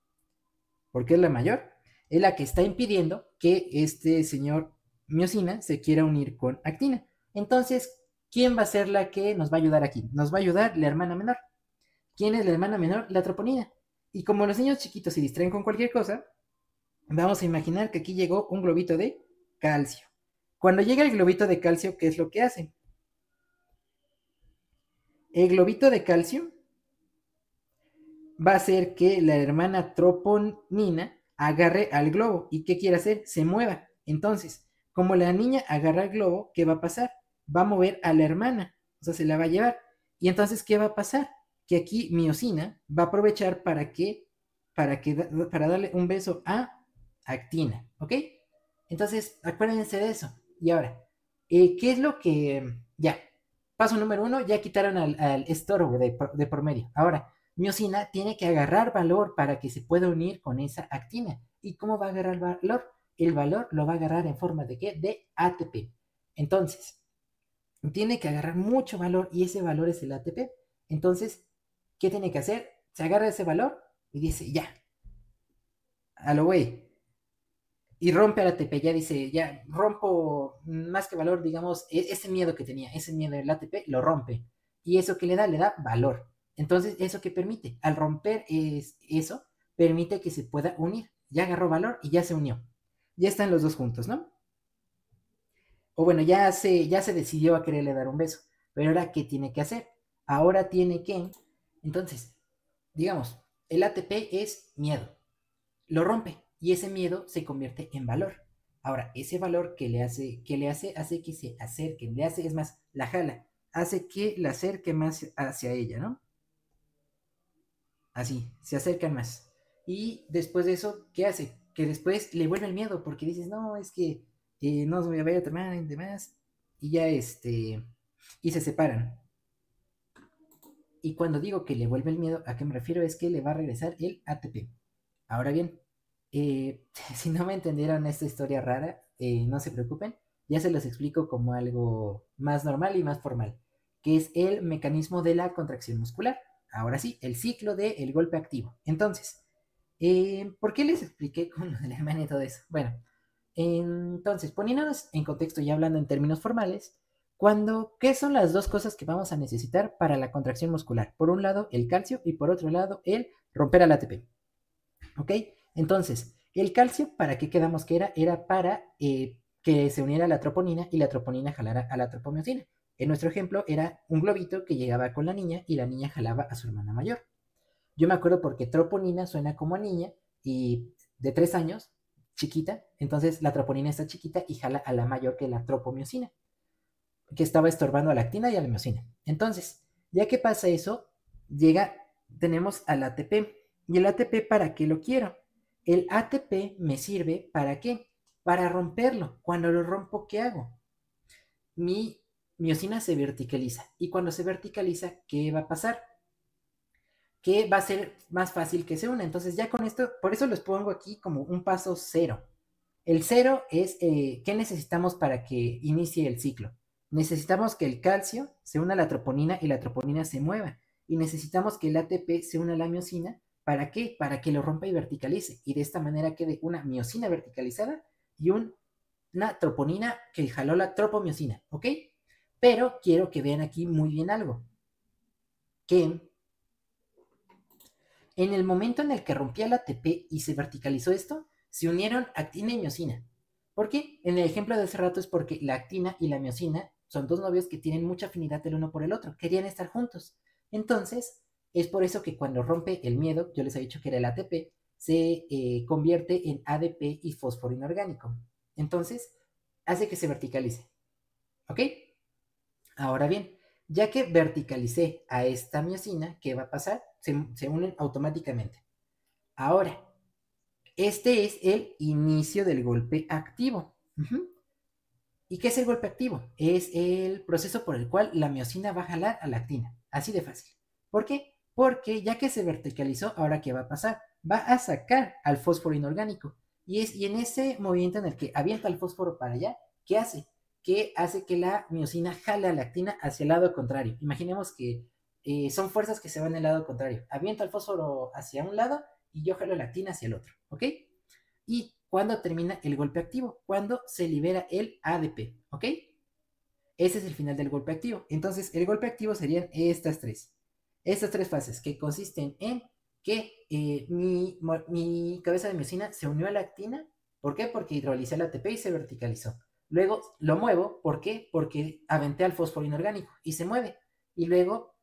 porque es la mayor, es la que está impidiendo que este señor miosina se quiera unir con actina. Entonces, ¿quién va a ser la que nos va a ayudar aquí? Nos va a ayudar la hermana menor. ¿Quién es la hermana menor? La troponina. Y como los niños chiquitos se distraen con cualquier cosa, vamos a imaginar que aquí llegó un globito de calcio. Cuando llega el globito de calcio, ¿qué es lo que hace? El globito de calcio va a hacer que la hermana troponina agarre al globo. ¿Y qué quiere hacer? Se mueva. Entonces, como la niña agarra el globo, ¿qué va a pasar? Va a mover a la hermana, o sea, se la va a llevar. Y entonces, ¿qué va a pasar? Que aquí miosina va a aprovechar para darle un beso a actina, ¿ok? Entonces, acuérdense de eso. Y ahora, ¿qué es lo que... Ya, paso número uno, ya quitaron al estorbo de por medio. Ahora, miosina tiene que agarrar valor para que se pueda unir con esa actina. ¿Y cómo va a agarrar valor? El valor lo va a agarrar en forma de ¿qué? De ATP. Entonces, tiene que agarrar mucho valor y ese valor es el ATP. Entonces, ¿qué tiene que hacer? Se agarra ese valor y dice, ya, a lo güey, y rompe al ATP, ya dice, ya rompo más que valor, digamos, ese miedo que tenía, ese miedo del ATP lo rompe. Y eso que le da valor. Entonces, ¿eso que permite? Al romper eso, permite que se pueda unir. Ya agarró valor y ya se unió. Ya están los dos juntos, ¿no? O bueno, ya se decidió a quererle dar un beso. Pero ahora, ¿qué tiene que hacer? Ahora tiene que, entonces, digamos, el ATP es miedo, lo rompe y ese miedo se convierte en valor. Ahora, ese valor hace que se acerque, le hace, es más, la jala, hace que la acerque más hacia ella, ¿no? Así, se acercan más. Y después de eso, ¿qué hace? Que después le vuelve el miedo, porque dices, no, es que no os voy a ver a tomar y demás. Y ya y se separan. Y cuando digo que le vuelve el miedo, ¿a qué me refiero? Es que le va a regresar el ATP. Ahora bien, si no me entendieron esta historia rara, no se preocupen, ya se los explico como algo más normal y más formal, que es el mecanismo de la contracción muscular. Ahora sí, el ciclo del golpe activo. Entonces, ¿por qué les expliqué con lo del hermano y todo eso? Bueno, entonces, poniéndonos en contexto y hablando en términos formales, ¿qué son las dos cosas que vamos a necesitar para la contracción muscular? Por un lado, el calcio y por otro lado, el romper al ATP. ¿Ok? Entonces, el calcio, ¿para qué quedamos que era? Era para que se uniera la troponina y la troponina jalara a la tropomiosina. En nuestro ejemplo era un globito que llegaba con la niña y la niña jalaba a su hermana mayor. Yo me acuerdo porque troponina suena como a niña y de 3 años, chiquita, entonces la troponina está chiquita y jala a la mayor que la tropomiosina, que estaba estorbando a la actina y a la miosina. Entonces, ya que pasa eso, tenemos al ATP. ¿Y el ATP para qué lo quiero? El ATP me sirve ¿para qué? Para romperlo. Cuando lo rompo, ¿qué hago? Mi miosina se verticaliza. Y cuando se verticaliza, ¿qué va a pasar? Que va a ser más fácil que se una. Entonces ya con esto, por eso les pongo aquí como un paso cero. El cero es ¿qué necesitamos para que inicie el ciclo? Necesitamos que el calcio se una a la troponina y la troponina se mueva. Y necesitamos que el ATP se una a la miosina. ¿Para qué? Para que lo rompa y verticalice. Y de esta manera quede una miosina verticalizada y una troponina que jaló la tropomiosina. ¿Ok? Pero quiero que vean aquí muy bien algo. Que en el momento en el que rompía la ATP y se verticalizó esto, se unieron actina y miosina. ¿Por qué? En el ejemplo de hace rato es porque la actina y la miosina son dos novios que tienen mucha afinidad el uno por el otro, querían estar juntos. Entonces, es por eso que cuando rompe el miedo, yo les he dicho que era el ATP, se convierte en ADP y fósforo inorgánico. Entonces, hace que se verticalice. ¿Ok? Ahora bien, ya que verticalicé a esta miosina, ¿qué va a pasar? Se unen automáticamente. Ahora, este es el inicio del golpe activo. ¿Y qué es el golpe activo? Es el proceso por el cual la miosina va a jalar a la actina. Así de fácil. ¿Por qué? Porque ya que se verticalizó, ahora ¿qué va a pasar? Va a sacar al fósforo inorgánico. Y en ese movimiento en el que avienta el fósforo para allá, ¿qué hace? Que hace que la miosina jale a la actina hacia el lado contrario. Imaginemos que son fuerzas que se van al lado contrario. Avienta el fósforo hacia un lado y yo jalo la actina hacia el otro. ¿Ok? Y cuando termina el golpe activo, cuando se libera el ADP, ¿ok? ese es el final del golpe activo. Entonces, el golpe activo serían estas tres fases, que consisten en que mi cabeza de miosina se unió a la actina. ¿Por qué? Porque hidrolicé el ATP y se verticalizó. Luego lo muevo, ¿por qué? Porque aventé al fósforo inorgánico y se mueve. Y luego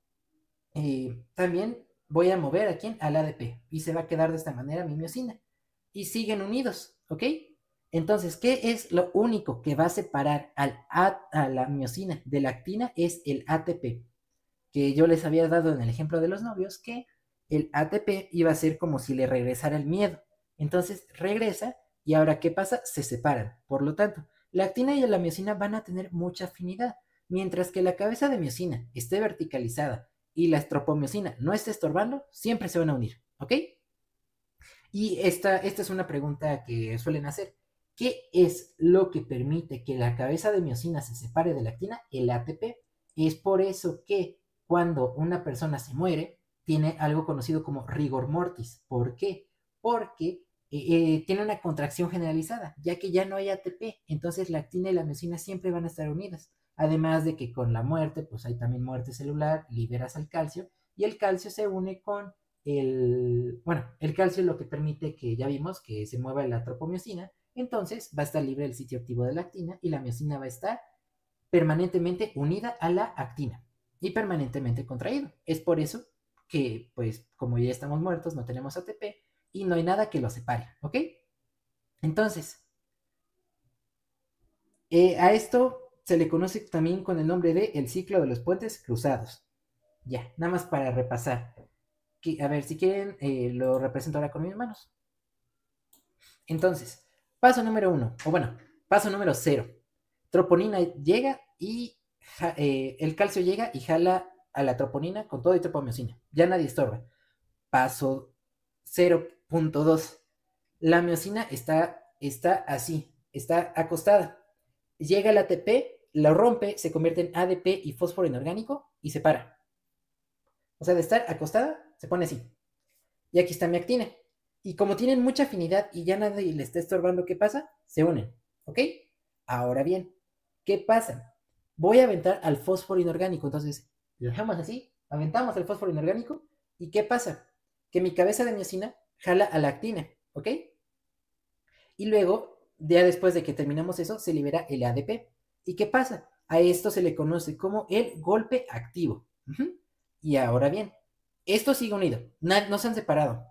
también voy a mover a quién, al ADP, y se va a quedar de esta manera mi miosina. Y siguen unidos, ¿ok? Entonces, ¿qué es lo único que va a separar a la miosina de la actina? Es el ATP, que yo les había dado en el ejemplo de los novios, que el ATP iba a ser como si le regresara el miedo. Entonces regresa y ahora ¿qué pasa? Se separan. Por lo tanto, la actina y la miosina van a tener mucha afinidad, mientras que la cabeza de miosina esté verticalizada y la estropomiosina no esté estorbando, siempre se van a unir, ¿ok? Y esta es una pregunta que suelen hacer. ¿Qué es lo que permite que la cabeza de miosina se separe de la actina? El ATP. Es por eso que cuando una persona se muere, tiene algo conocido como rigor mortis. ¿Por qué? Porque tiene una contracción generalizada, ya que ya no hay ATP, entonces la actina y la miosina siempre van a estar unidas. Además de que con la muerte, pues hay también muerte celular, liberas al calcio, y el calcio se une con el calcio es lo que permite que ya vimos que se mueva la tropomiosina, entonces va a estar libre el sitio activo de la actina y la miosina va a estar permanentemente unida a la actina y permanentemente contraído. Es por eso que, pues, como ya estamos muertos, no tenemos ATP y no hay nada que lo separe, ¿ok? Entonces, a esto se le conoce también con el nombre de el ciclo de los puentes cruzados. Ya, nada más para repasar. A ver, si quieren, lo represento ahora con mis manos. Entonces, paso número 1, o bueno, paso número 0. Troponina llega y el calcio llega y jala a la troponina con todo y tropomiosina. Ya nadie estorba. Paso 0.2. La miosina está así, está acostada. Llega el ATP, lo rompe, se convierte en ADP y fósforo inorgánico y se para. O sea, de estar acostada, se pone así. Y aquí está mi actina. Y como tienen mucha afinidad y ya nadie le está estorbando, ¿qué pasa? Se unen, ¿ok? Ahora bien, ¿qué pasa? Voy a aventar al fósforo inorgánico, entonces lo dejamos así, aventamos al fósforo inorgánico, ¿y qué pasa? Que mi cabeza de miosina jala a la actina, ¿ok? Y luego, ya después de que terminamos eso, se libera el ADP. ¿Y qué pasa? A esto se le conoce como el golpe activo. Y ahora bien, esto sigue unido, no se han separado.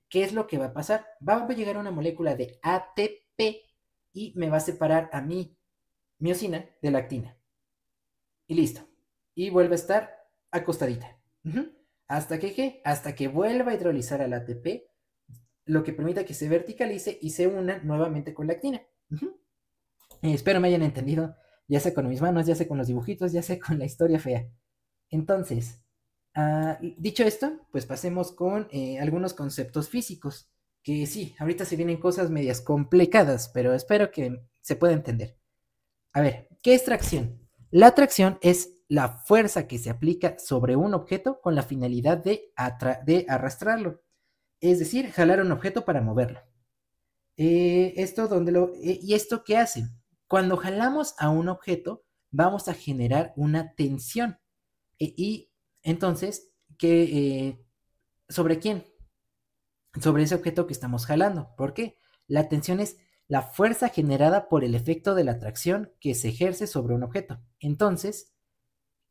¿Qué es lo que va a pasar? Va a llegar una molécula de ATP y me va a separar a mi miosina de la actina. Y listo. Y vuelve a estar acostadita. ¿Hasta que qué? Hasta que vuelva a hidrolizar al ATP, lo que permita que se verticalice y se una nuevamente con la actina. Espero me hayan entendido, ya sea con mis manos, ya sea con los dibujitos, ya sea con la historia fea. Entonces, dicho esto, pues pasemos con algunos conceptos físicos, que sí, ahorita se vienen cosas medias complicadas, pero espero que se pueda entender. A ver, ¿qué es tracción? La tracción es la fuerza que se aplica sobre un objeto con la finalidad de arrastrarlo, es decir, jalar un objeto para moverlo. ¿Y esto qué hace? Cuando jalamos a un objeto, vamos a generar una tensión. Y entonces, ¿sobre quién? Sobre ese objeto que estamos jalando. ¿Por qué? La tensión es la fuerza generada por el efecto de la atracción que se ejerce sobre un objeto. Entonces,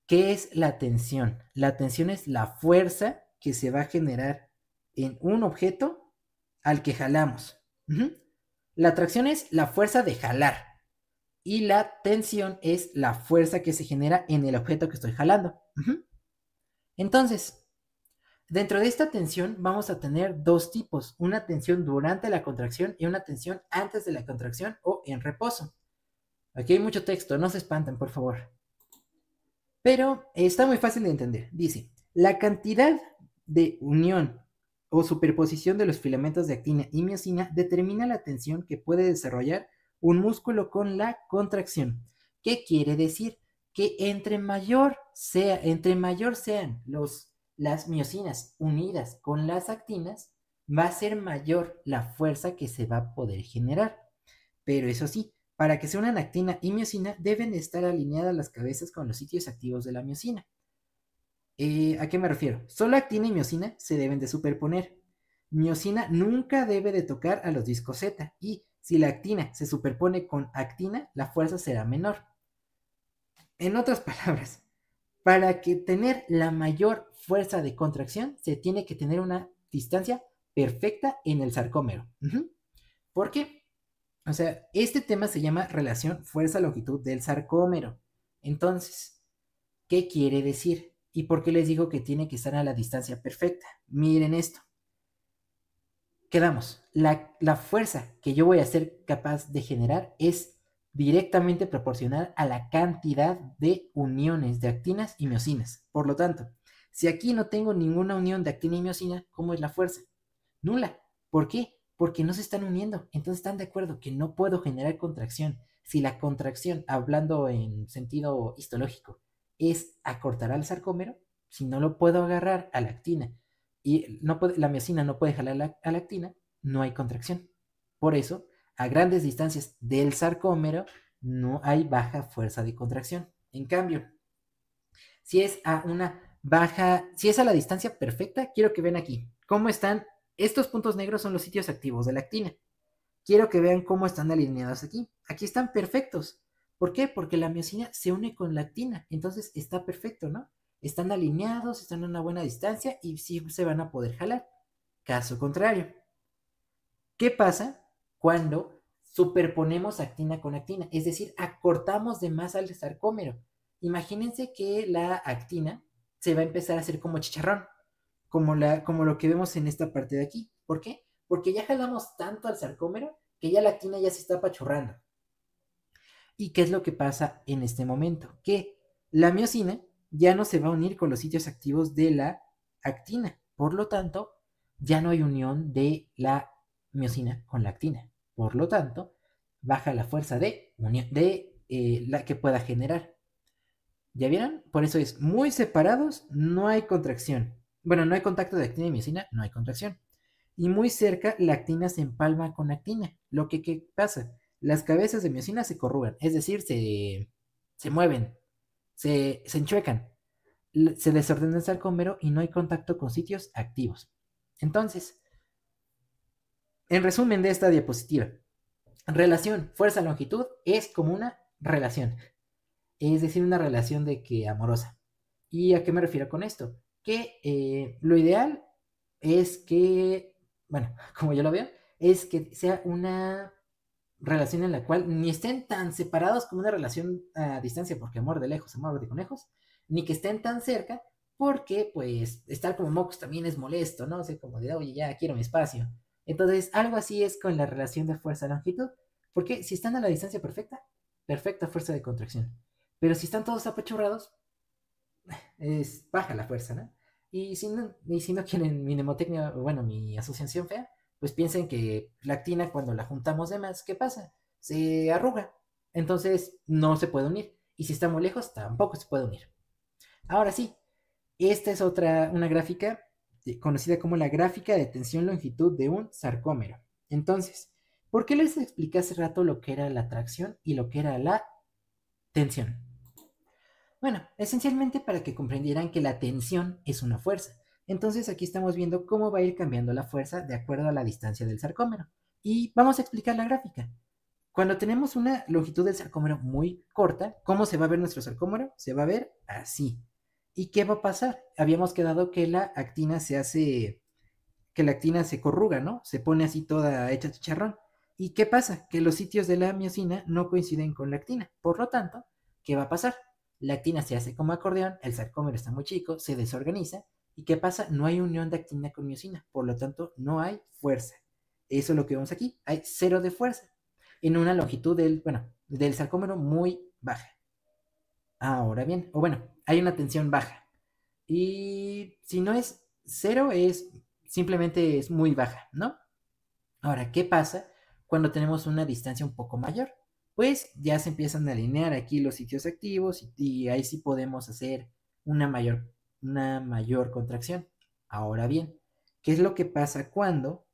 ¿qué es la tensión? La tensión es la fuerza que se va a generar en un objeto al que jalamos. La atracción es la fuerza de jalar y la tensión es la fuerza que se genera en el objeto que estoy jalando. Entonces, dentro de esta tensión vamos a tener dos tipos, una tensión durante la contracción y una tensión antes de la contracción o en reposo. Aquí hay mucho texto, no se espanten, por favor. Pero está muy fácil de entender. Dice, la cantidad de unión o superposición de los filamentos de actina y miosina determina la tensión que puede desarrollar un músculo con la contracción. ¿Qué quiere decir? Que entre mayor sean las miosinas unidas con las actinas, va a ser mayor la fuerza que se va a poder generar. Pero eso sí, Para que se unan actina y miosina, deben estar alineadas las cabezas con los sitios activos de la miosina. ¿A qué me refiero? Solo actina y miosina se deben de superponer. Miosina nunca debe de tocar a los discos Z, y si la actina se superpone con actina, la fuerza será menor. En otras palabras, para que tener la mayor fuerza de contracción, se tiene que tener una distancia perfecta en el sarcómero. ¿Por qué? O sea, este tema se llama relación fuerza-longitud del sarcómero. Entonces, ¿qué quiere decir? ¿Y por qué les digo que tiene que estar a la distancia perfecta? Miren esto. Quedamos. La fuerza que yo voy a ser capaz de generar es directamente proporcional a la cantidad de uniones de actinas y miosinas. Por lo tanto, si aquí no tengo ninguna unión de actina y miosina, ¿cómo es la fuerza? Nula. ¿Por qué? Porque no se están uniendo. Entonces están de acuerdo que no puedo generar contracción. Si la contracción, hablando en sentido histológico, es acortar al sarcómero, si no lo puedo agarrar a la actina y no puede, la miosina no puede jalar a la actina, no hay contracción. Por eso, a grandes distancias del sarcómero, no hay baja fuerza de contracción. En cambio, si es a una baja, si es a la distancia perfecta, quiero que vean aquí cómo están. Estos puntos negros son los sitios activos de la actina. Quiero que vean cómo están alineados aquí. Aquí están perfectos. ¿Por qué? Porque la miosina se une con la actina. Entonces está perfecto, ¿no? Están alineados, están a una buena distancia y sí se van a poder jalar. Caso contrario, ¿qué pasa cuando superponemos actina con actina? Es decir, acortamos de más al sarcómero. Imagínense que la actina se va a empezar a hacer como chicharrón, como lo que vemos en esta parte de aquí. ¿Por qué? Porque ya jalamos tanto al sarcómero que ya la actina ya se está apachurrando. ¿Y qué es lo que pasa en este momento? Que la miosina ya no se va a unir con los sitios activos de la actina. Por lo tanto, ya no hay unión de la miosina con la actina. Por lo tanto, baja la fuerza de unión de la que pueda generar. ¿Ya vieron? Por eso es muy separados, no hay contracción. Bueno, no hay contacto de actina y miosina, no hay contracción. Y muy cerca, la actina se empalma con actina. Lo que ¿qué pasa? Las cabezas de miosina se corrugan, es decir, se mueven, se enchuecan, se desordena el sarcómero y no hay contacto con sitios activos. Entonces, en resumen de esta diapositiva, relación fuerza-longitud es como una relación, es decir, una relación de que amorosa. ¿Y a qué me refiero con esto? Que lo ideal es que, bueno, como yo lo veo, es que sea una relación en la cual ni estén tan separados como una relación a distancia, porque amor de lejos, amor de conejos, ni que estén tan cerca, porque pues estar como mocos también es molesto, ¿no? O sea, como de, oye, ya quiero mi espacio. Entonces, algo así es con la relación de fuerza-longitud, porque si están a la distancia perfecta, perfecta fuerza de contracción. Pero si están todos apachurrados, es baja la fuerza, ¿no? Y si no quieren mi mnemotecnia, bueno, mi asociación fea, pues piensen que la actina cuando la juntamos de más, ¿qué pasa? Se arruga. Entonces no se puede unir. Y si está muy lejos, tampoco se puede unir. Ahora sí, esta es una gráfica conocida como la gráfica de tensión-longitud de un sarcómero. Entonces, ¿por qué les expliqué hace rato lo que era la tracción y lo que era la tensión? Bueno, esencialmente para que comprendieran que la tensión es una fuerza. Entonces aquí estamos viendo cómo va a ir cambiando la fuerza de acuerdo a la distancia del sarcómero. Y vamos a explicar la gráfica. Cuando tenemos una longitud del sarcómero muy corta, ¿cómo se va a ver nuestro sarcómero? Se va a ver así. ¿Y qué va a pasar? Habíamos quedado que la actina se corruga, ¿no? Se pone así toda hecha chicharrón. ¿Y qué pasa? Que los sitios de la miosina no coinciden con la actina. Por lo tanto, ¿qué va a pasar? La actina se hace como acordeón, el sarcómero está muy chico, se desorganiza. ¿Y qué pasa? No hay unión de actina con miosina. Por lo tanto, no hay fuerza. Eso es lo que vemos aquí. Hay cero de fuerza en una longitud del sarcómero muy baja. Ahora bien, o bueno, hay una tensión baja. Y si no es cero, simplemente es muy baja, ¿no? Ahora, ¿qué pasa cuando tenemos una distancia un poco mayor? Pues ya se empiezan a alinear aquí los sitios activos y ahí sí podemos hacer una mayor contracción. Ahora bien, ¿qué es lo que pasa cuando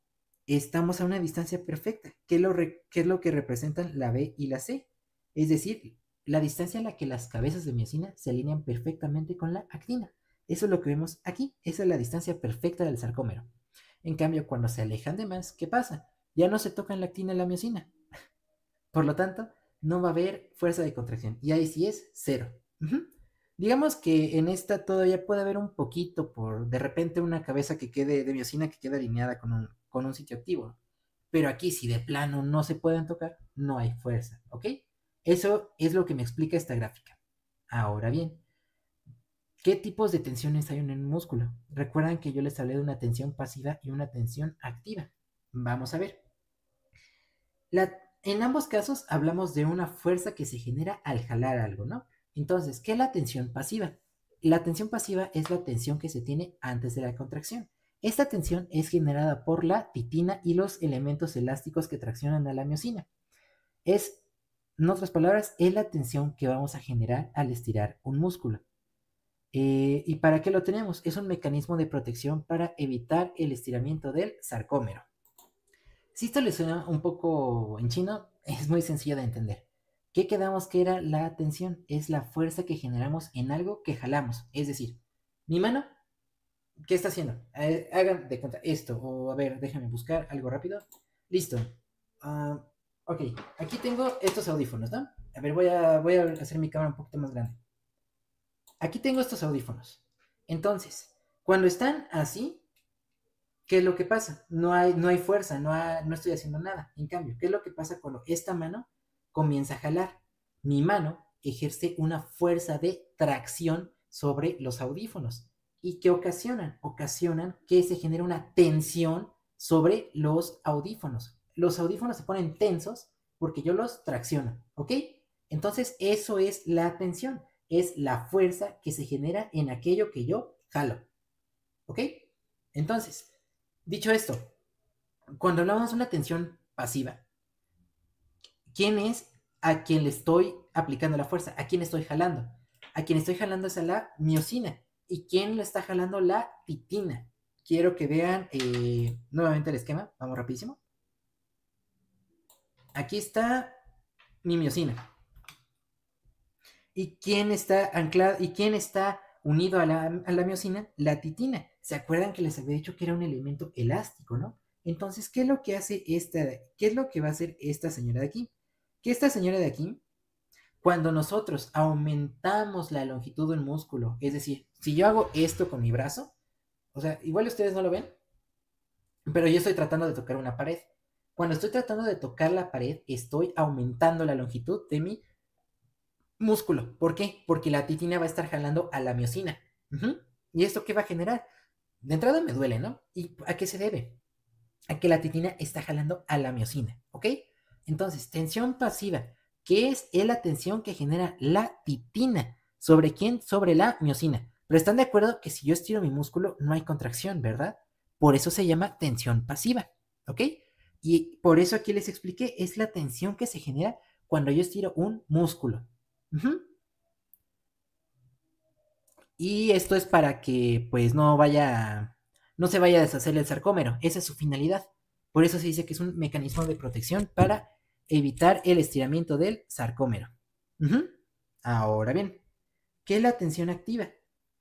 estamos a una distancia perfecta. ¿Qué es lo que representan la B y la C? Es decir, la distancia en la que las cabezas de miosina se alinean perfectamente con la actina. Eso es lo que vemos aquí. Esa es la distancia perfecta del sarcómero. En cambio, cuando se alejan de más, ¿qué pasa? Ya no se tocan la actina y la miosina. Por lo tanto, no va a haber fuerza de contracción. Y ahí sí es cero. Digamos que en esta todavía puede haber un poquito por de repente una cabeza que quede de miosina que quede alineada con un sitio activo. Pero aquí si de plano no se pueden tocar, no hay fuerza, ¿ok? Eso es lo que me explica esta gráfica. Ahora bien, ¿qué tipos de tensiones hay en el músculo? Recuerdan que yo les hablé de una tensión pasiva y una tensión activa. Vamos a ver. En ambos casos hablamos de una fuerza que se genera al jalar algo, ¿no? Entonces, ¿qué es la tensión pasiva? La tensión pasiva es la tensión que se tiene antes de la contracción. Esta tensión es generada por la titina y los elementos elásticos que traccionan a la miosina. En otras palabras, es la tensión que vamos a generar al estirar un músculo. ¿Y para qué lo tenemos? Es un mecanismo de protección para evitar el estiramiento del sarcómero. Si esto le suena un poco en chino, es muy sencillo de entender. ¿Qué quedamos que era la tensión? Es la fuerza que generamos en algo que jalamos. Es decir, mi mano, ¿qué está haciendo? Hagan de cuenta esto. O a ver, déjenme buscar algo rápido. Listo. Ok, aquí tengo estos audífonos, ¿no? A ver, voy a hacer mi cámara un poquito más grande. Aquí tengo estos audífonos. Entonces, cuando están así, ¿qué es lo que pasa? No hay fuerza, no estoy haciendo nada. En cambio, ¿qué es lo que pasa cuando esta mano comienza a jalar? Mi mano ejerce una fuerza de tracción sobre los audífonos. ¿Y qué ocasionan? Ocasionan que se genere una tensión sobre los audífonos. Los audífonos se ponen tensos porque yo los tracciono, ¿ok? Entonces, eso es la tensión. Es la fuerza que se genera en aquello que yo jalo, ¿ok? Entonces, dicho esto, cuando hablamos de una tensión pasiva, ¿quién es a quien le estoy aplicando la fuerza? ¿A quién estoy jalando? A quien estoy jalando es a la miosina. ¿Y quién le está jalando? La titina. Quiero que vean nuevamente el esquema. Vamos rapidísimo. Aquí está mi miosina. ¿Y quién está anclado? ¿Y quién está unido a la miosina? La titina. ¿Se acuerdan que les había dicho que era un elemento elástico, no? Entonces, ¿qué es lo que hace qué es lo que va a hacer esta señora de aquí? Que esta señora de aquí, cuando nosotros aumentamos la longitud del músculo, es decir, si yo hago esto con mi brazo, o sea, igual ustedes no lo ven, pero yo estoy tratando de tocar una pared. Cuando estoy tratando de tocar la pared, estoy aumentando la longitud de mi músculo. ¿Por qué? Porque la titina va a estar jalando a la miosina. ¿Y esto qué va a generar? De entrada me duele, ¿no? ¿Y a qué se debe? A que la titina está jalando a la miosina, ¿ok? Entonces, tensión pasiva, ¿qué es la tensión que genera la titina? ¿Sobre quién? Sobre la miosina. Pero están de acuerdo que si yo estiro mi músculo, no hay contracción, ¿verdad? Por eso se llama tensión pasiva, ¿ok? Y por eso aquí les expliqué, es la tensión que se genera cuando yo estiro un músculo. Y esto es para que pues no se vaya a deshacer el sarcómero. Esa es su finalidad. Por eso se dice que es un mecanismo de protección para evitar el estiramiento del sarcómero. Ahora bien, ¿qué es la tensión activa?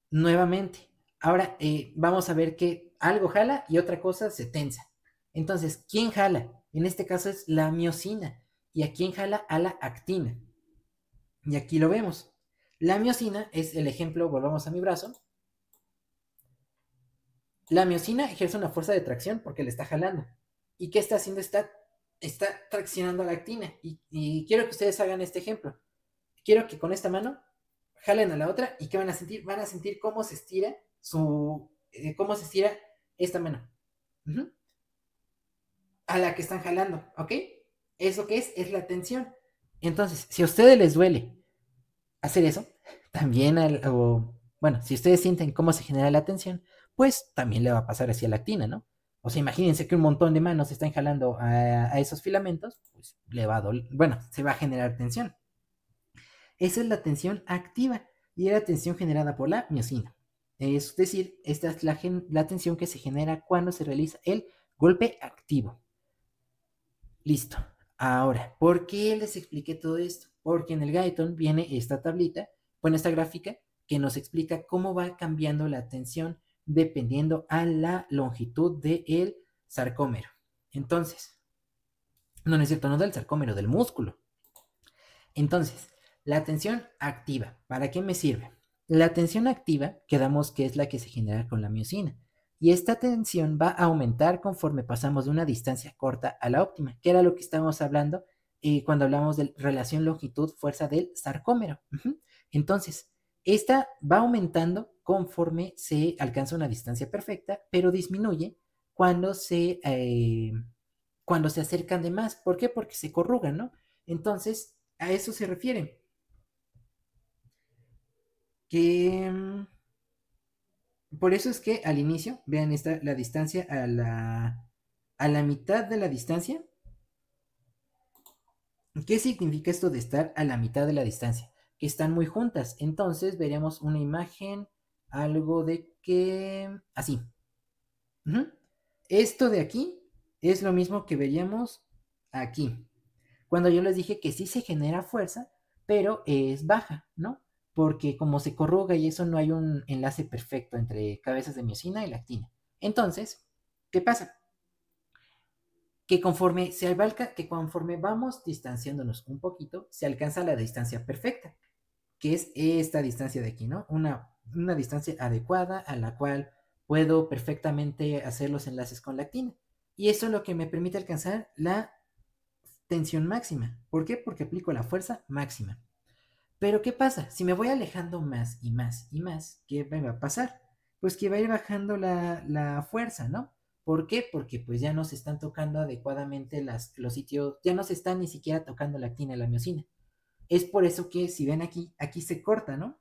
Nuevamente, ahora vamos a ver que algo jala y otra cosa se tensa. Entonces, ¿quién jala? En este caso es la miosina. ¿Y a quién jala? A la actina. Y aquí lo vemos. La miosina es el ejemplo, volvamos a mi brazo. La miosina ejerce una fuerza de tracción porque le está jalando. ¿Y qué está haciendo? Está traccionando a la actina. Y quiero que ustedes hagan este ejemplo. Quiero que con esta mano jalen a la otra. ¿Y qué van a sentir? Van a sentir cómo se estira cómo se estira esta mano. A la que están jalando, ¿ok? ¿Eso qué es? Es la tensión. Entonces, si a ustedes les duele hacer eso, también bueno, si ustedes sienten cómo se genera la tensión, pues también le va a pasar hacia la actina, ¿no? O sea, imagínense que un montón de manos están jalando a esos filamentos, pues le va a doler, bueno, se va a generar tensión. Esa es la tensión activa y es la tensión generada por la miosina. Es decir, esta es la tensión que se genera cuando se realiza el Golpe activo. Listo. Ahora, ¿por qué les expliqué todo esto? Porque en el Guyton viene esta tablita, bueno, esta gráfica que nos explica cómo va cambiando la tensión dependiendo a la longitud del sarcómero. Entonces, no es cierto, no del sarcómero, del músculo. Entonces, la tensión activa, ¿para qué me sirve? La tensión activa, quedamos que es la que se genera con la miosina. Y esta tensión va a aumentar conforme pasamos de una distancia corta a la óptima, que era lo que estábamos hablando cuando hablamos de relación longitud-fuerza del sarcómero. Entonces, esta va aumentando conforme se alcanza una distancia perfecta, pero disminuye cuando cuando se acercan de más. ¿Por qué? Porque se corrugan, ¿no? Entonces, a eso se refieren. Que por eso es que al inicio, vean esta, la distancia a la mitad de la distancia. ¿Qué significa esto de estar a la mitad de la distancia? Que están muy juntas. Entonces veremos una imagen, algo de que... Así. Esto de aquí es lo mismo que veríamos aquí. Cuando yo les dije que sí se genera fuerza, pero es baja, ¿no? Porque como se corruga y eso no hay un enlace perfecto entre cabezas de miosina y lactina. Entonces, ¿qué pasa? Que conforme vamos distanciándonos un poquito, se alcanza la distancia perfecta, que es esta distancia de aquí, ¿no? Una distancia adecuada a la cual puedo perfectamente hacer los enlaces con lactina. Y eso es lo que me permite alcanzar la tensión máxima. ¿Por qué? Porque aplico la fuerza máxima. Pero ¿qué pasa? Si me voy alejando más y más y más, ¿qué me va a pasar? Pues que va a ir bajando la fuerza, ¿no? ¿Por qué? Porque pues ya no se están tocando adecuadamente los sitios, ya no se están ni siquiera tocando la actina y la miosina. Es por eso que si ven aquí, aquí se corta, ¿no?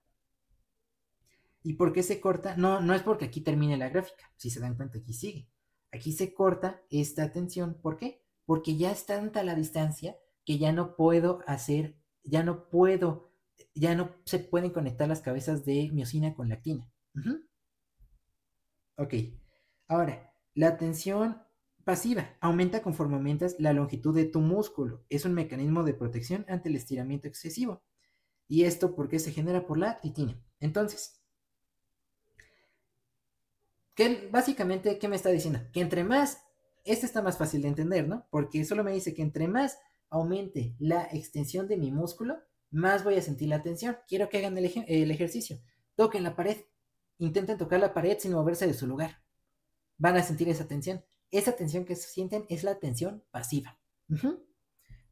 ¿Y por qué se corta? No, no es porque aquí termine la gráfica, si se dan cuenta aquí sigue. Aquí se corta esta tensión, ¿por qué? Porque ya es tanta la distancia que ya no puedo hacer, ya no se pueden conectar las cabezas de miosina con lactina. Ok, ahora, la tensión pasiva aumenta conforme aumentas la longitud de tu músculo. Es un mecanismo de protección ante el estiramiento excesivo. ¿Y esto porque se genera por la titina? Entonces, básicamente, ¿qué me está diciendo? Que entre más, este está más fácil de entender, ¿no? Porque solo me dice que entre más aumente la extensión de mi músculo, más voy a sentir la tensión. Quiero que hagan el ejercicio. Toquen la pared. Intenten tocar la pared sin moverse de su lugar. Van a sentir esa tensión. Esa tensión que se sienten es la tensión pasiva.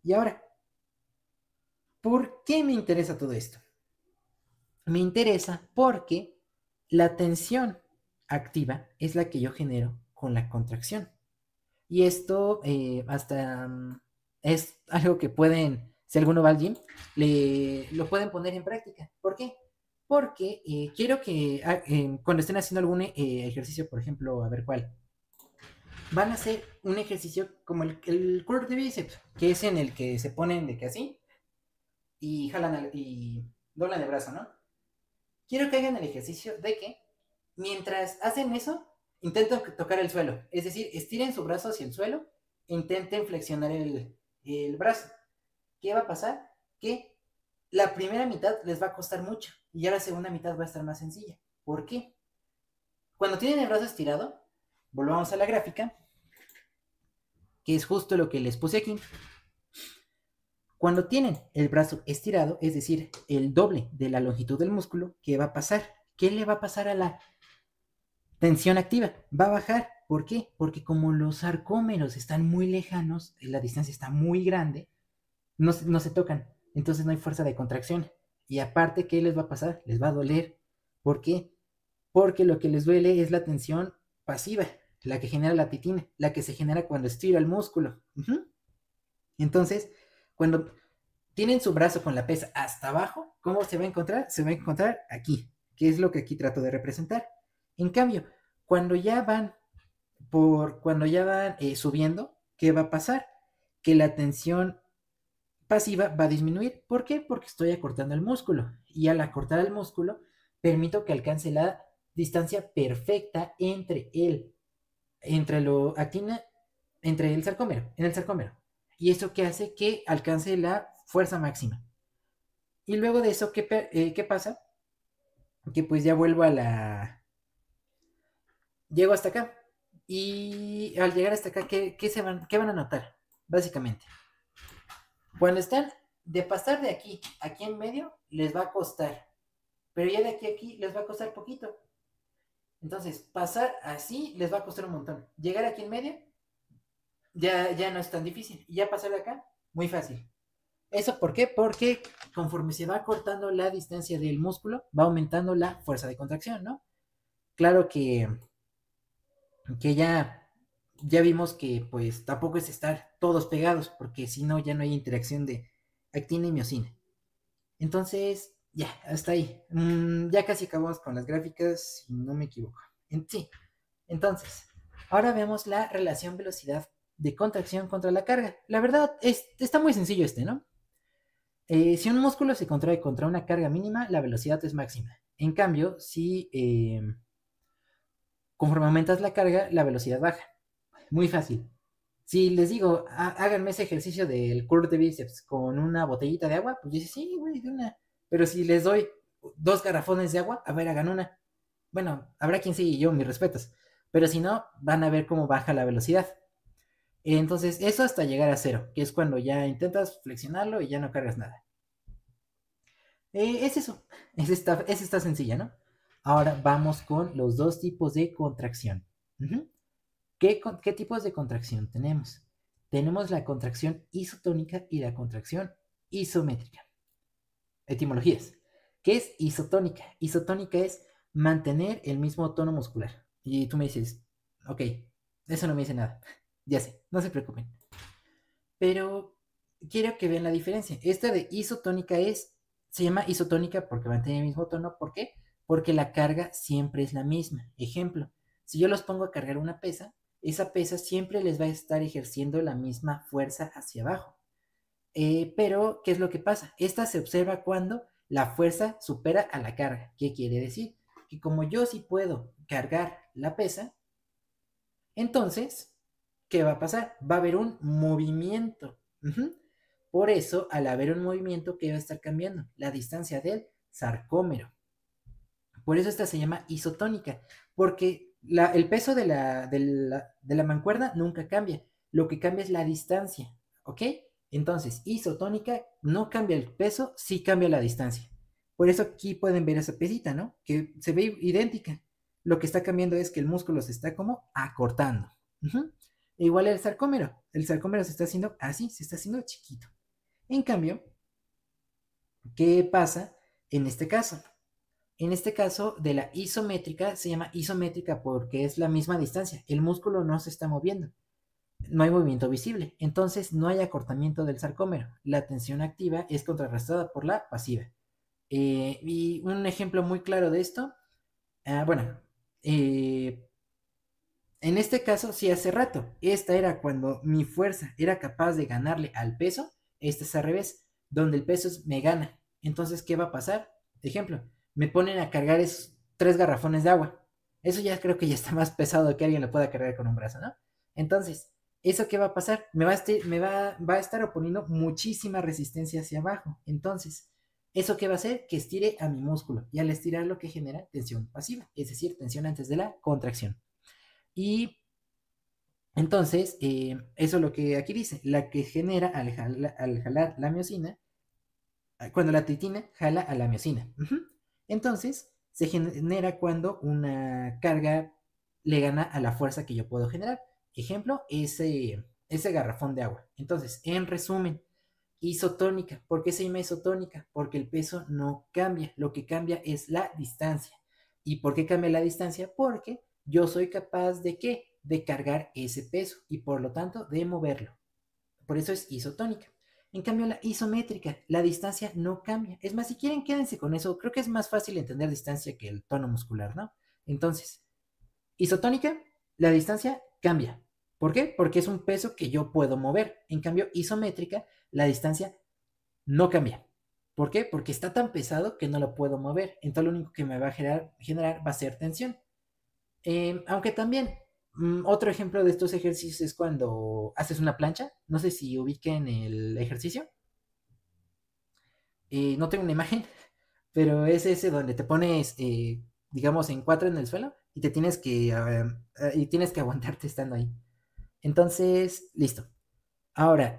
Y ahora, ¿por qué me interesa todo esto? Me interesa porque la tensión activa es la que yo genero con la contracción. Y esto hasta es algo que pueden, si alguno va al gym, lo pueden poner en práctica. ¿Por qué? Porque quiero que cuando estén haciendo algún ejercicio, por ejemplo, a ver cuál, van a hacer un ejercicio como el curl de bíceps, que es en el que se ponen de que así y jalan y doblan el brazo, ¿no? Quiero que hagan el ejercicio de que mientras hacen eso, intenten tocar el suelo. Es decir, estiren su brazo hacia el suelo e intenten flexionar el brazo. ¿Qué va a pasar? Que la primera mitad les va a costar mucho y ya la segunda mitad va a estar más sencilla. ¿Por qué? Cuando tienen el brazo estirado, volvamos a la gráfica, que es justo lo que les puse aquí. Cuando tienen el brazo estirado, es decir, el doble de la longitud del músculo, ¿qué va a pasar? ¿Qué le va a pasar a la tensión activa? Va a bajar. ¿Por qué? Porque como los sarcómeros están muy lejanos, la distancia está muy grande, no se tocan. Entonces no hay fuerza de contracción. Y aparte, ¿qué les va a pasar? Les va a doler. ¿Por qué? Porque lo que les duele es la tensión pasiva, la que genera la titina, la que se genera cuando estiro el músculo. Entonces, cuando tienen su brazo con la pesa hasta abajo, ¿cómo se va a encontrar? Se va a encontrar aquí, que es lo que aquí trato de representar. En cambio, cuando ya van subiendo, ¿qué va a pasar? Que la tensión pasiva va a disminuir. ¿Por qué? Porque estoy acortando el músculo. Y al acortar el músculo, permito que alcance la distancia perfecta entre la actina entre el sarcómero, en el sarcómero. Y eso que hace que alcance la fuerza máxima. Y luego de eso, ¿qué pasa? Que pues ya vuelvo a la... Llego hasta acá. Y al llegar hasta acá, ¿qué van a notar? Básicamente. Cuando están de pasar de aquí a aquí en medio, les va a costar. Pero ya de aquí a aquí les va a costar poquito. Entonces, pasar así les va a costar un montón. Llegar aquí en medio ya no es tan difícil. Y ya pasar de acá, muy fácil. ¿Eso por qué? Porque conforme se va cortando la distancia del músculo, va aumentando la fuerza de contracción, ¿no? Claro que ya vimos que pues tampoco es estar todos pegados, porque si no ya no hay interacción de actina y miocina. Entonces, ya, hasta ahí. Ya casi acabamos con las gráficas, si no me equivoco. Sí, entonces, ahora vemos la relación velocidad de contracción contra la carga. La verdad, está muy sencillo ¿no? Si un músculo se contrae contra una carga mínima, la velocidad es máxima. En cambio, si conforme aumentas la carga, la velocidad baja. Muy fácil. Si les digo, háganme ese ejercicio del curl de bíceps con una botellita de agua, pues dices, sí, güey, de una. Pero si les doy 2 garrafones de agua, a ver, hagan una. Bueno, habrá quien sí y yo, mis respetos. Pero si no, van a ver cómo baja la velocidad. Entonces, eso hasta llegar a cero, que es cuando ya intentas flexionarlo y ya no cargas nada. Es eso. Es esta sencilla, ¿no? Ahora vamos con los dos tipos de contracción. Ujú. ¿Qué tipos de contracción tenemos? Tenemos la contracción isotónica y la contracción isométrica. Etimologías. ¿Qué es isotónica? Isotónica es mantener el mismo tono muscular. Y tú me dices, ok, eso no me dice nada. Ya sé, no se preocupen. Pero quiero que vean la diferencia. Esta de isotónica se llama isotónica porque mantiene el mismo tono. ¿Por qué? Porque la carga siempre es la misma. Ejemplo, si yo los pongo a cargar una pesa, esa pesa siempre les va a estar ejerciendo la misma fuerza hacia abajo. Pero, ¿qué es lo que pasa? Esta se observa cuando la fuerza supera a la carga. ¿Qué quiere decir? Que como yo sí puedo cargar la pesa, entonces, ¿qué va a pasar? Va a haber un movimiento. Por eso, al haber un movimiento, ¿qué va a estar cambiando? La distancia del sarcómero. Por eso esta se llama isotónica, porque el peso de la mancuerna nunca cambia. Lo que cambia es la distancia, ¿ok? Entonces, isotónica no cambia el peso, sí cambia la distancia. Por eso aquí pueden ver esa pesita, ¿no? Que se ve idéntica. Lo que está cambiando es que el músculo se está como acortando. Igual el sarcómero. El sarcómero se está haciendo así, se está haciendo chiquito. En cambio, ¿qué pasa en este caso? En este caso de la isométrica, se llama isométrica porque es la misma distancia. El músculo no se está moviendo. No hay movimiento visible. Entonces no hay acortamiento del sarcómero. La tensión activa es contrarrestada por la pasiva. Y un ejemplo muy claro de esto, bueno, en este caso, sí, hace rato. Esta era cuando mi fuerza era capaz de ganarle al peso. Esta es al revés, donde el peso me gana. Entonces, ¿qué va a pasar? Ejemplo, me ponen a cargar esos 3 garrafones de agua. Eso ya creo que ya está más pesado que alguien lo pueda cargar con un brazo, ¿no? Entonces, ¿eso qué va a pasar? Va a estar oponiendo muchísima resistencia hacia abajo. Entonces, ¿eso qué va a hacer? Que estire a mi músculo. Y al estirar lo que genera tensión pasiva, es decir, tensión antes de la contracción. Y entonces, eso es lo que aquí dice, la que genera al jalar la miocina, cuando la titina jala a la miocina. Entonces, se genera cuando una carga le gana a la fuerza que yo puedo generar. Ejemplo, ese garrafón de agua. Entonces, en resumen, isotónica. ¿Por qué se llama isotónica? Porque el peso no cambia, lo que cambia es la distancia. ¿Y por qué cambia la distancia? Porque yo soy capaz de ¿qué? De cargar ese peso y por lo tanto de moverlo. Por eso es isotónica. En cambio, la isométrica, la distancia no cambia. Es más, si quieren, quédense con eso. Creo que es más fácil entender distancia que el tono muscular, ¿no? Entonces, isotónica, la distancia cambia. ¿Por qué? Porque es un peso que yo puedo mover. En cambio, isométrica, la distancia no cambia. ¿Por qué? Porque está tan pesado que no lo puedo mover. Entonces lo único que me va a generar va a ser tensión. Aunque también Otro ejemplo de estos ejercicios es cuando haces una plancha. No sé si ubiquen el ejercicio. No tengo una imagen, pero es ese donde te pones, digamos, en cuatro en el suelo y y tienes que aguantarte estando ahí. Entonces, listo. Ahora,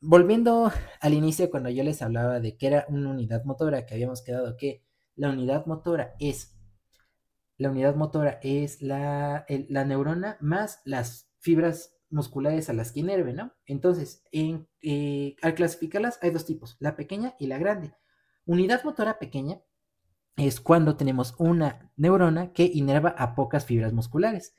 volviendo al inicio, cuando yo les hablaba de que era una unidad motora, que habíamos quedado que la unidad motora es la unidad motora es la neurona más las fibras musculares a las que inerve, ¿no? Entonces, al clasificarlas hay dos tipos, la pequeña y la grande. Unidad motora pequeña es cuando tenemos una neurona que inerva a pocas fibras musculares.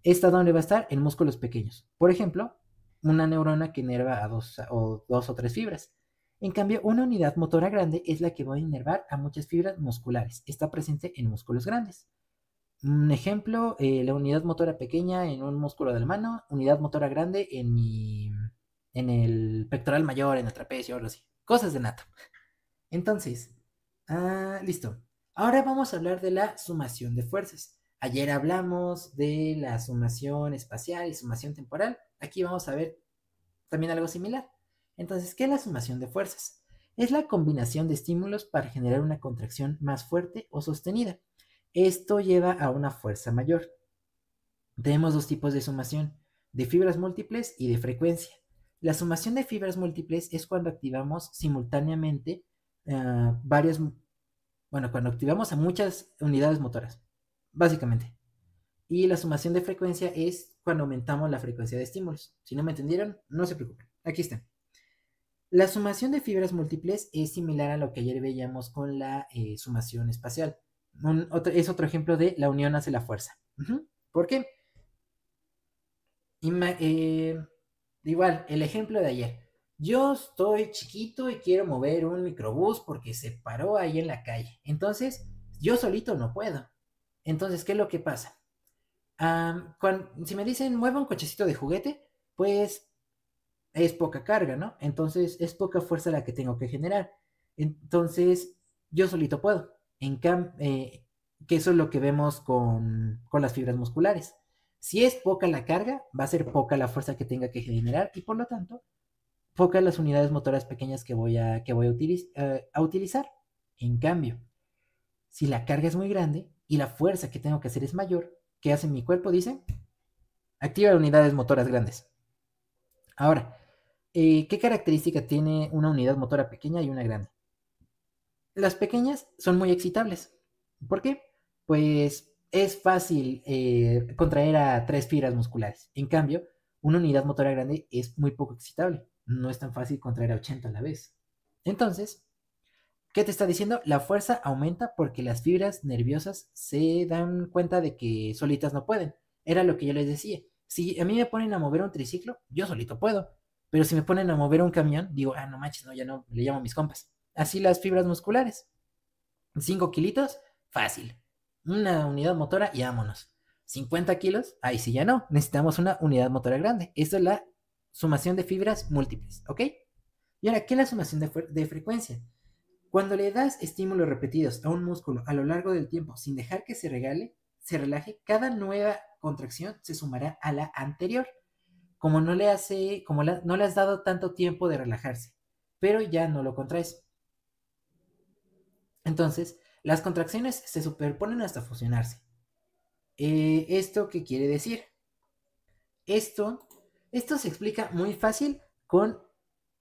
¿Esta dónde va a estar? En músculos pequeños. Por ejemplo, una neurona que inerva a dos o tres fibras. En cambio, una unidad motora grande es la que va a inervar a muchas fibras musculares. Está presente en músculos grandes. Un ejemplo, la unidad motora pequeña en un músculo de la mano, unidad motora grande en el pectoral mayor, en el trapecio, algo así. Cosas de nato. Entonces, listo. Ahora vamos a hablar de la sumación de fuerzas. Ayer hablamos de la sumación espacial y sumación temporal. Aquí vamos a ver también algo similar. Entonces, ¿qué es la sumación de fuerzas? Es la combinación de estímulos para generar una contracción más fuerte o sostenida. Esto lleva a una fuerza mayor. Tenemos dos tipos de sumación, de fibras múltiples y de frecuencia. La sumación de fibras múltiples es cuando activamos simultáneamente varios, bueno, cuando activamos a muchas unidades motoras, básicamente. Y la sumación de frecuencia es cuando aumentamos la frecuencia de estímulos. Si no me entendieron, no se preocupen. Aquí está. La sumación de fibras múltiples es similar a lo que ayer veíamos con la sumación espacial. Es otro ejemplo de la unión hace la fuerza. ¿Por qué? Igual, el ejemplo de ayer. Yo estoy chiquito y quiero mover un microbús porque se paró ahí en la calle. Entonces, yo solito no puedo. Entonces, ¿qué es lo que pasa? Si me dicen mueva un cochecito de juguete, pues es poca carga, ¿no? Entonces, es poca fuerza la que tengo que generar. Entonces, yo solito puedo. Que eso es lo que vemos con las fibras musculares. Si es poca la carga, va a ser poca la fuerza que tenga que generar y por lo tanto, pocas las unidades motoras pequeñas que voy a utilizar. En cambio, si la carga es muy grande y la fuerza que tengo que hacer es mayor, ¿qué hace mi cuerpo? Dice, activa unidades motoras grandes. Ahora, ¿qué característica tiene una unidad motora pequeña y una grande? Las pequeñas son muy excitables. ¿Por qué? Pues es fácil contraer a tres fibras musculares. En cambio, una unidad motora grande es muy poco excitable. No es tan fácil contraer a 80 a la vez. Entonces, ¿qué te está diciendo? La fuerza aumenta porque las fibras nerviosas se dan cuenta de que solitas no pueden. Era lo que yo les decía. Si a mí me ponen a mover un triciclo, yo solito puedo. Pero si me ponen a mover un camión, digo, no manches, no, ya no, le llamo a mis compas. Así las fibras musculares. 5 kilitos, fácil. Una unidad motora y vámonos. 50 kilos, ahí sí ya no. Necesitamos una unidad motora grande. Esto es la sumación de fibras múltiples, ¿ok? Y ahora, ¿qué es la sumación de frecuencia? Cuando le das estímulos repetidos a un músculo a lo largo del tiempo sin dejar que se relaje, cada nueva contracción se sumará a la anterior. Como no le has dado tanto tiempo de relajarse, pero ya no lo contraes. Entonces, las contracciones se superponen hasta fusionarse. ¿Esto qué quiere decir? Esto, esto se explica muy fácil con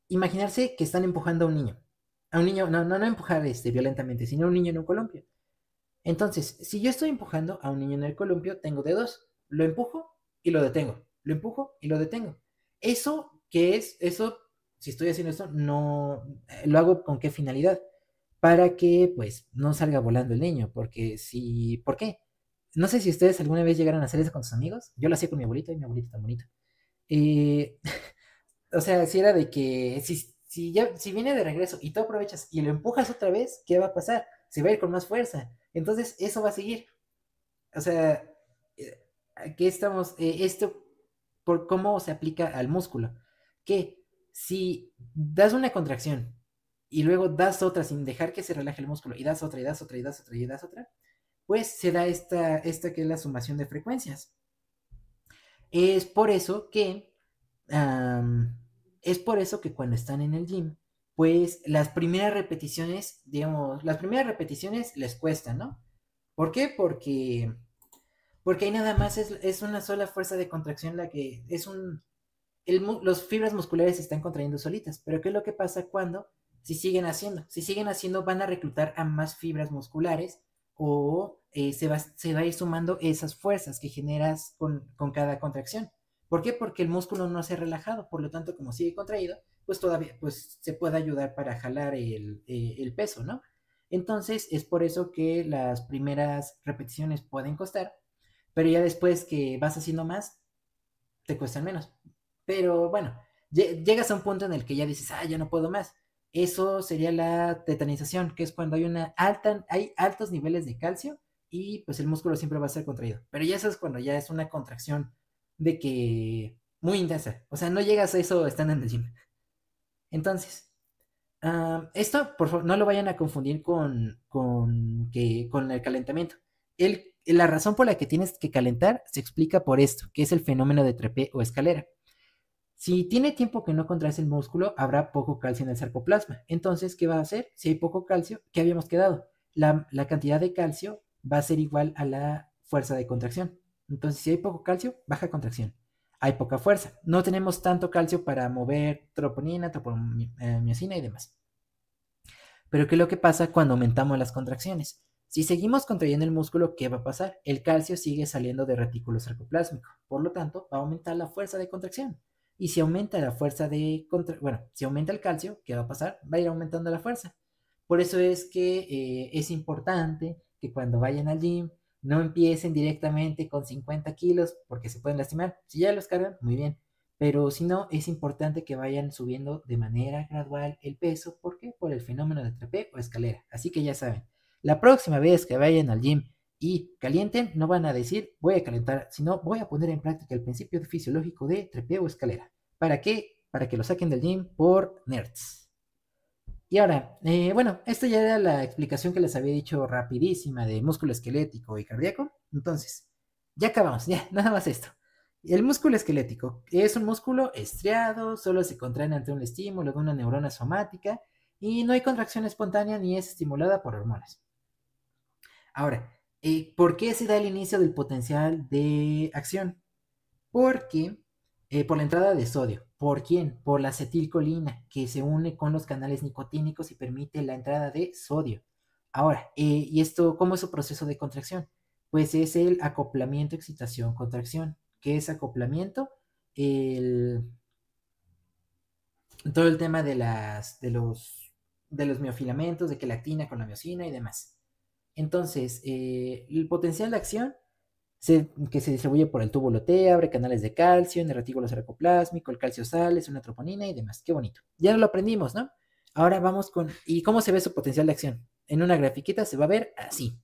imaginarse que están empujando a un niño. A un niño, no empujar violentamente, sino a un niño en un columpio. Entonces, si yo estoy empujando a un niño en el columpio, tengo dedos. Lo empujo y lo detengo. Lo empujo y lo detengo. ¿Eso qué es? Eso, si estoy haciendo esto, no lo hago con qué finalidad. Para que, pues, no salga volando el niño. ¿Por qué? No sé si ustedes alguna vez llegaron a hacer eso con sus amigos. Yo lo hacía con mi abuelito y mi abuelito tan bonito. Eh, o sea, si era de que si viene de regreso y tú aprovechas y lo empujas otra vez, ¿qué va a pasar? Se va a ir con más fuerza. Entonces, eso va a seguir. O sea, aquí estamos, esto por cómo se aplica al músculo. Que si das una contracción y luego das otra sin dejar que se relaje el músculo y das otra y das otra y das otra y das otra, pues se da esta que es la sumación de frecuencias. Es por eso que, es por eso que cuando están en el gym, pues las primeras repeticiones, digamos, las primeras repeticiones les cuestan, ¿no? ¿Por qué? Porque ahí nada más es una sola fuerza de contracción la que es un... los fibras musculares se están contrayendo solitas, pero ¿qué es lo que pasa cuando si siguen haciendo? Si siguen haciendo van a reclutar a más fibras musculares o se va a ir sumando esas fuerzas que generas con cada contracción. ¿Por qué? Porque el músculo no se ha relajado, por lo tanto, como sigue contraído, pues todavía pues, se puede ayudar para jalar el peso, ¿no? Entonces, es por eso que las primeras repeticiones pueden costar, pero ya después que vas haciendo más, te cuestan menos. Pero bueno, llegas a un punto en el que ya dices, ah, ya no puedo más. Eso sería la tetanización, que es cuando hay altos niveles de calcio y pues el músculo siempre va a ser contraído. Pero ya eso es cuando ya es una contracción de que muy intensa. O sea, no llegas a eso estando en el gym. Entonces, esto, por favor, no lo vayan a confundir con el calentamiento. La razón por la que tienes que calentar se explica por esto, que es el fenómeno de trepé o escalera. Si tiene tiempo que no contraes el músculo, habrá poco calcio en el sarcoplasma. Entonces, ¿qué va a hacer? Si hay poco calcio, ¿qué habíamos quedado? La cantidad de calcio va a ser igual a la fuerza de contracción. Entonces, si hay poco calcio, baja contracción. Hay poca fuerza. No tenemos tanto calcio para mover troponina, tropomiosina y demás. Pero ¿qué es lo que pasa cuando aumentamos las contracciones? Si seguimos contrayendo el músculo, ¿qué va a pasar? El calcio sigue saliendo del retículo sarcoplásmico. Por lo tanto, va a aumentar la fuerza de contracción. Y si aumenta la fuerza de bueno, si aumenta el calcio, ¿qué va a pasar? Va a ir aumentando la fuerza. Por eso es que es importante que cuando vayan al gym no empiecen directamente con 50 kilos porque se pueden lastimar. Si ya los cargan, muy bien. Pero si no, es importante que vayan subiendo de manera gradual el peso. ¿Por qué? Por el fenómeno de trepé o escalera. Así que ya saben, la próxima vez que vayan al gym y calienten, no van a decir voy a calentar, sino voy a poner en práctica el principio fisiológico de trepé o escalera. ¿Para qué? Para que lo saquen del gym por nerds. Y ahora, bueno, esta ya era la explicación que les había dicho rapidísima de músculo esquelético y cardíaco. Entonces, ya acabamos, ya, nada más esto. El músculo esquelético es un músculo estriado, solo se contrae ante un estímulo de una neurona somática y no hay contracción espontánea ni es estimulada por hormonas. Ahora, ¿por qué se da el inicio del potencial de acción? Porque por la entrada de sodio. ¿Por quién? Por la acetilcolina, que se une con los canales nicotínicos y permite la entrada de sodio. Ahora, ¿y esto cómo es su proceso de contracción? Pues es el acoplamiento, excitación, contracción. ¿Qué es acoplamiento? El, todo el tema de los miofilamentos, de quelactina con la miosina y demás. Entonces, el potencial de acción que se distribuye por el túbulo T, abre canales de calcio en el retículo sarcoplásmico, el calcio sale, es una troponina y demás. Qué bonito. Ya lo aprendimos, ¿no? Ahora vamos con, ¿y cómo se ve su potencial de acción? En una grafiquita se va a ver así.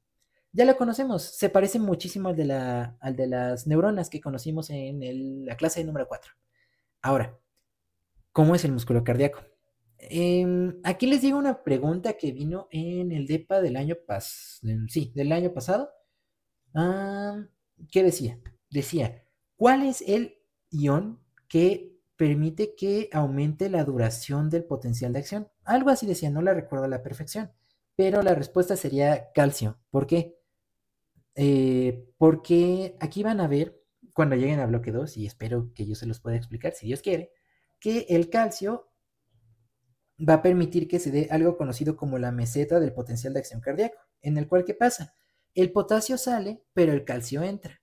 Ya lo conocemos, se parece muchísimo al de las neuronas que conocimos en la clase número 4. Ahora, ¿cómo es el músculo cardíaco? Aquí les digo una pregunta que vino en el DEPA del año sí, del año pasado. Ah, ¿Qué decía? Decía, ¿cuál es el ion que permite que aumente la duración del potencial de acción? Algo así decía, no la recuerdo a la perfección, pero la respuesta sería calcio. ¿Por qué? Porque aquí van a ver, cuando lleguen a bloque 2 y espero que yo se los pueda explicar, si Dios quiere, que el calcio va a permitir que se dé algo conocido como la meseta del potencial de acción cardíaco, en el cual, ¿qué pasa? El potasio sale, pero el calcio entra.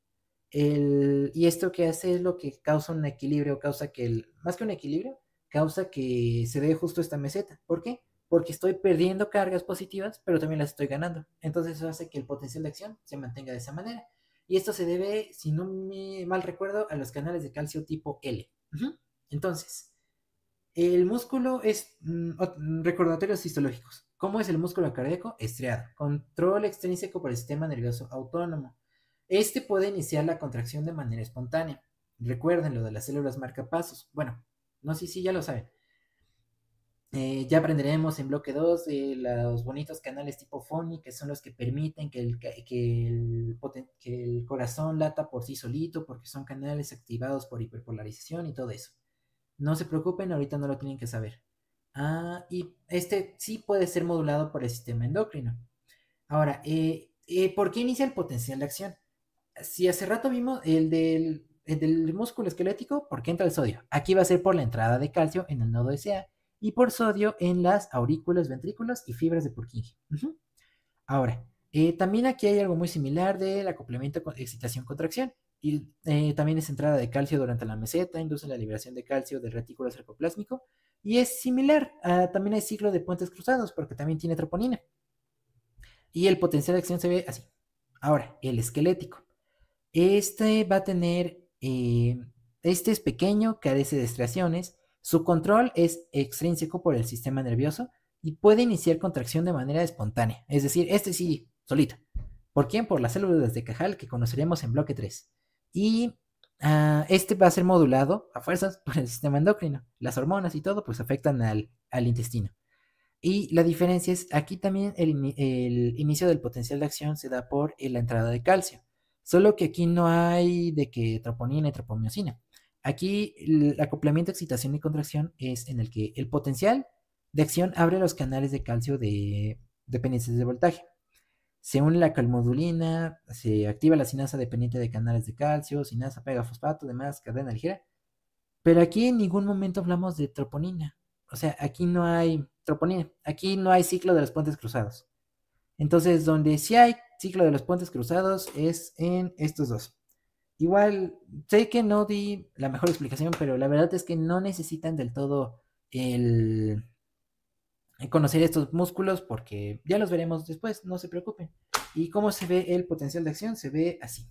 Y esto que hace es lo que causa un equilibrio, causa que más que un equilibrio, causa que se dé justo esta meseta. ¿Por qué? Porque estoy perdiendo cargas positivas, pero también las estoy ganando. Entonces eso hace que el potencial de acción se mantenga de esa manera. Y esto se debe, si no me mal recuerdo, a los canales de calcio tipo L. Entonces, el músculo es recordatorios histológicos. ¿Cómo es el músculo cardíaco? Estriado. Control extrínseco por el sistema nervioso autónomo. Este puede iniciar la contracción de manera espontánea. Recuerden lo de las células marcapasos. Bueno, no sé si ya lo saben. Ya aprenderemos en bloque 2 los bonitos canales tipo Foni, que son los que permiten que el corazón lata por sí solito, porque son canales activados por hiperpolarización y todo eso. No se preocupen, ahorita no lo tienen que saber. Y este sí puede ser modulado por el sistema endocrino. Ahora, ¿por qué inicia el potencial de acción? Si hace rato vimos el del músculo esquelético, ¿por qué entra el sodio? Aquí va a ser por la entrada de calcio en el nodo SA y por sodio en las aurículas, ventrículos y fibras de Purkinje. Ahora, también aquí hay algo muy similar del acoplamiento con excitación-contracción. Y también es entrada de calcio durante la meseta, induce la liberación de calcio del retículo sarcoplásmico. Y es similar, también hay ciclo de puentes cruzados, porque también tiene troponina. Y el potencial de acción se ve así. Ahora, el esquelético. Este va a tener, este es pequeño, carece de estriaciones, su control es extrínseco por el sistema nervioso y puede iniciar contracción de manera espontánea, es decir, este sí, solito. ¿Por quién? Por las células de Cajal que conoceremos en bloque 3. Y este va a ser modulado a fuerzas por el sistema endocrino. Las hormonas y todo pues afectan al intestino. Y la diferencia es, aquí también el inicio del potencial de acción se da por la entrada de calcio. Solo que aquí no hay de que troponina y tropomiosina. Aquí el acoplamiento, excitación y contracción es en el que el potencial de acción abre los canales de calcio de dependencias de voltaje. Se une la calmodulina, se activa la sinasa dependiente de canales de calcio, sinasa pega fosfato, demás, cadena ligera. Pero aquí en ningún momento hablamos de troponina. O sea, aquí no hay troponina. Aquí no hay ciclo de los puentes cruzados. Entonces, donde sí hay ciclo de los puentes cruzados es en estos dos. Igual, sé que no di la mejor explicación, pero la verdad es que no necesitan del todo el conocer estos músculos porque ya los veremos después, no se preocupen. ¿Y cómo se ve el potencial de acción? Se ve así.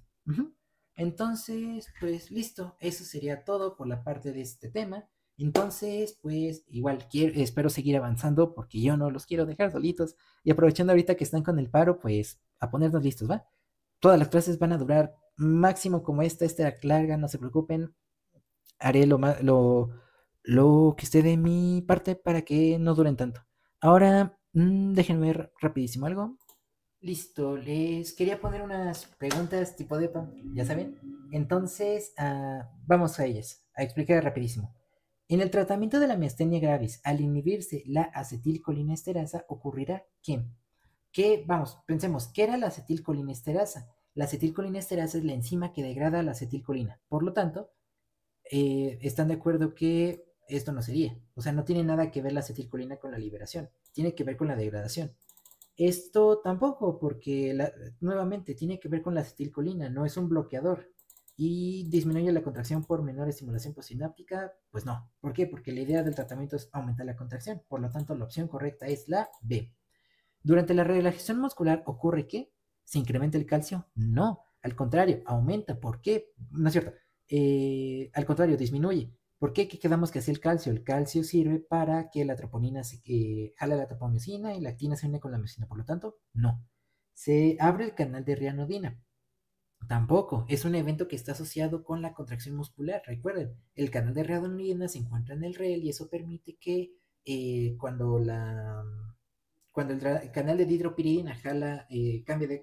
Entonces, pues listo, eso sería todo por la parte de este tema. Entonces, pues igual espero seguir avanzando porque yo no los quiero dejar solitos. Y aprovechando ahorita que están con el paro, pues a ponernos listos, ¿va? Todas las clases van a durar máximo como esta larga, no se preocupen. Haré lo que esté de mi parte para que no duren tanto. Ahora, déjenme ver rapidísimo algo. Listo, les quería poner unas preguntas tipo DEPA, ya saben. Entonces, vamos a ellas, a explicar rapidísimo. En el tratamiento de la miastenia gravis, al inhibirse la acetilcolinesterasa, ocurrirá vamos, pensemos, ¿qué era la acetilcolinesterasa? La acetilcolinesterasa es la enzima que degrada la acetilcolina. Por lo tanto, están de acuerdo que esto no sería. O sea, no tiene nada que ver la acetilcolina con la liberación. Tiene que ver con la degradación. Esto tampoco, porque nuevamente tiene que ver con la acetilcolina, no es un bloqueador. Y disminuye la contracción por menor estimulación postsináptica, pues no. ¿Por qué? Porque la idea del tratamiento es aumentar la contracción. Por lo tanto, la opción correcta es la B. Durante la relajación muscular ocurre que se incrementa el calcio. No, al contrario, aumenta. ¿Por qué? No es cierto. Al contrario, disminuye. ¿Por qué? ¿Qué quedamos que hace el calcio? El calcio sirve para que la troponina jale la tropomiosina y la actina se une con la miosina. Por lo tanto, no. Se abre el canal de rianodina. Tampoco. Es un evento que está asociado con la contracción muscular. Recuerden, el canal de rianodina se encuentra en el REL y eso permite que cuando el canal de dihidropirina jala, cambia de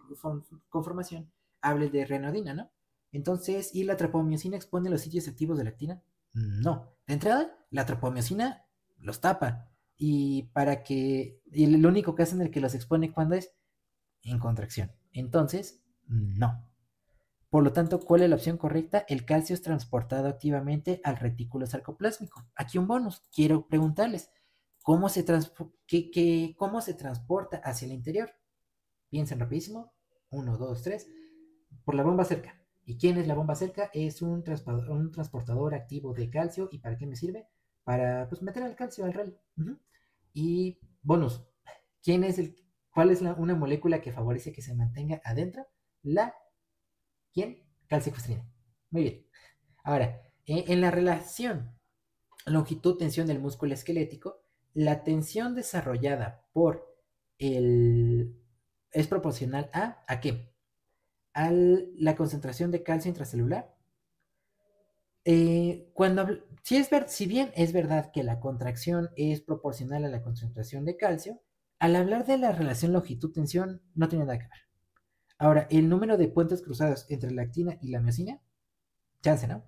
conformación, hable de renodina, ¿no? Entonces, ¿y la tropomiosina expone los sitios activos de la actina? No. De entrada, la tropomiosina los tapa. Y el único caso en el que los expone cuando es en contracción. Entonces, no. Por lo tanto, ¿cuál es la opción correcta? El calcio es transportado activamente al retículo sarcoplásmico. Aquí un bonus. Quiero preguntarles, ¿cómo se transporta hacia el interior? Piensen rapidísimo. 1, 2, 3. Por la bomba cerca. ¿Y quién es la bomba cerca? Es un transportador activo de calcio. ¿Y para qué me sirve? Para pues, meter el calcio al REL. Y bonus. ¿Cuál es una molécula que favorece que se mantenga adentro? ¿Quién? Calcicostrina. Muy bien. Ahora, en la relación longitud-tensión del músculo esquelético, la tensión desarrollada por el... es proporcional ¿a qué? A la concentración de calcio intracelular. Si bien es verdad que la contracción es proporcional a la concentración de calcio, al hablar de la relación longitud-tensión no tiene nada que ver. Ahora, el número de puentes cruzados entre la actina y la miosina, chance, ¿no?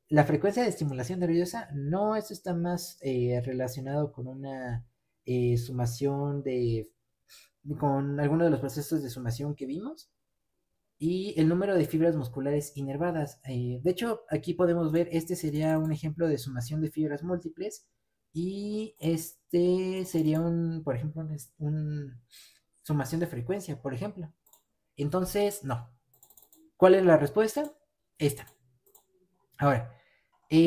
La frecuencia de estimulación nerviosa, no, eso está más relacionado con una sumación con alguno de los procesos de sumación que vimos y el número de fibras musculares inervadas. De hecho, aquí podemos ver, este sería un ejemplo de sumación de fibras múltiples y este sería por ejemplo, sumación de frecuencia, por ejemplo. Entonces, no. ¿Cuál es la respuesta? Esta. Ahora,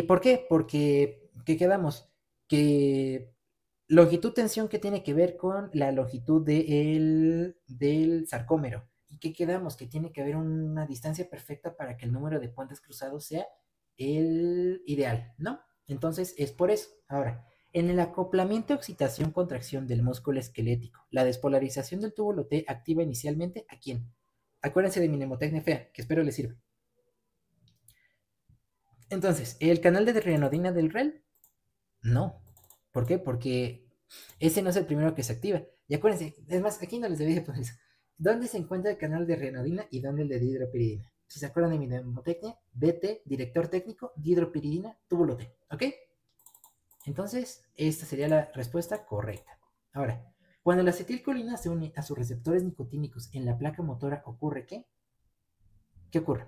¿por qué? Porque, ¿qué quedamos? Que longitud-tensión que tiene que ver con la longitud del sarcómero. ¿Y qué quedamos? Que tiene que haber una distancia perfecta para que el número de puentes cruzados sea el ideal, ¿no? Entonces, es por eso. Ahora, en el acoplamiento, excitación, contracción del músculo esquelético, la despolarización del túbulo T activa inicialmente ¿a quién? Acuérdense de mi mnemotecnia fea, que espero les sirva. Entonces, ¿el canal de Renodina del REL? No. ¿Por qué? Porque ese no es el primero que se activa. Y acuérdense, es más, aquí no les debí de poner eso. ¿Dónde se encuentra el canal de renodina y dónde el de dihidropiridina? Si se acuerdan de mi mnemotecnia, DT, director técnico, dihidropiridina, túbulo T. ¿Ok? Entonces, esta sería la respuesta correcta. Ahora, cuando la acetilcolina se une a sus receptores nicotínicos en la placa motora, ¿ocurre qué? ¿Qué ocurre?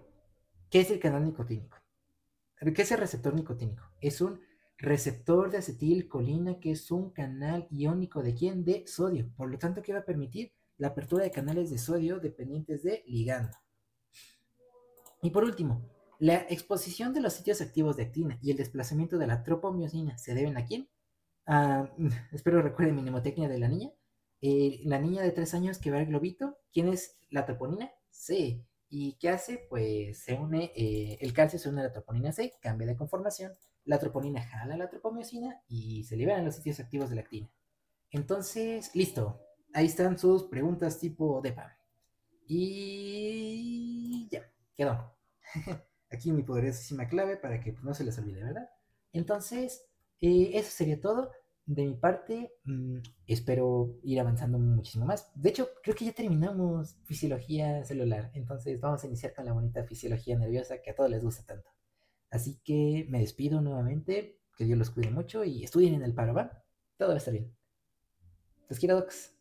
¿Qué es el canal nicotínico? ¿Qué es el receptor nicotínico? Es un receptor de acetilcolina que es un canal iónico ¿de quién? De sodio. Por lo tanto, ¿qué va a permitir? La apertura de canales de sodio dependientes de ligando. Y por último, la exposición de los sitios activos de actina y el desplazamiento de la tropomiosina se deben ¿a quién? Espero recuerden mi mnemotecnia de la niña. La niña de 3 años que va al globito. ¿Quién es la troponina? C. ¿Y qué hace? Pues se une, el calcio se une a la troponina C, cambia de conformación, la troponina jala la tropomiosina y se liberan los sitios activos de la actina. Entonces, listo. Ahí están sus preguntas tipo DEPA. Y ya, quedó. Aquí mi poderosísima clave para que no se les olvide, ¿verdad? Entonces, eso sería todo. De mi parte, espero ir avanzando muchísimo más. De hecho, creo que ya terminamos fisiología celular. Entonces, vamos a iniciar con la bonita fisiología nerviosa que a todos les gusta tanto. Así que me despido nuevamente. Que Dios los cuide mucho y estudien en el paro, ¿va? Todo va a estar bien. Los quiero, docs.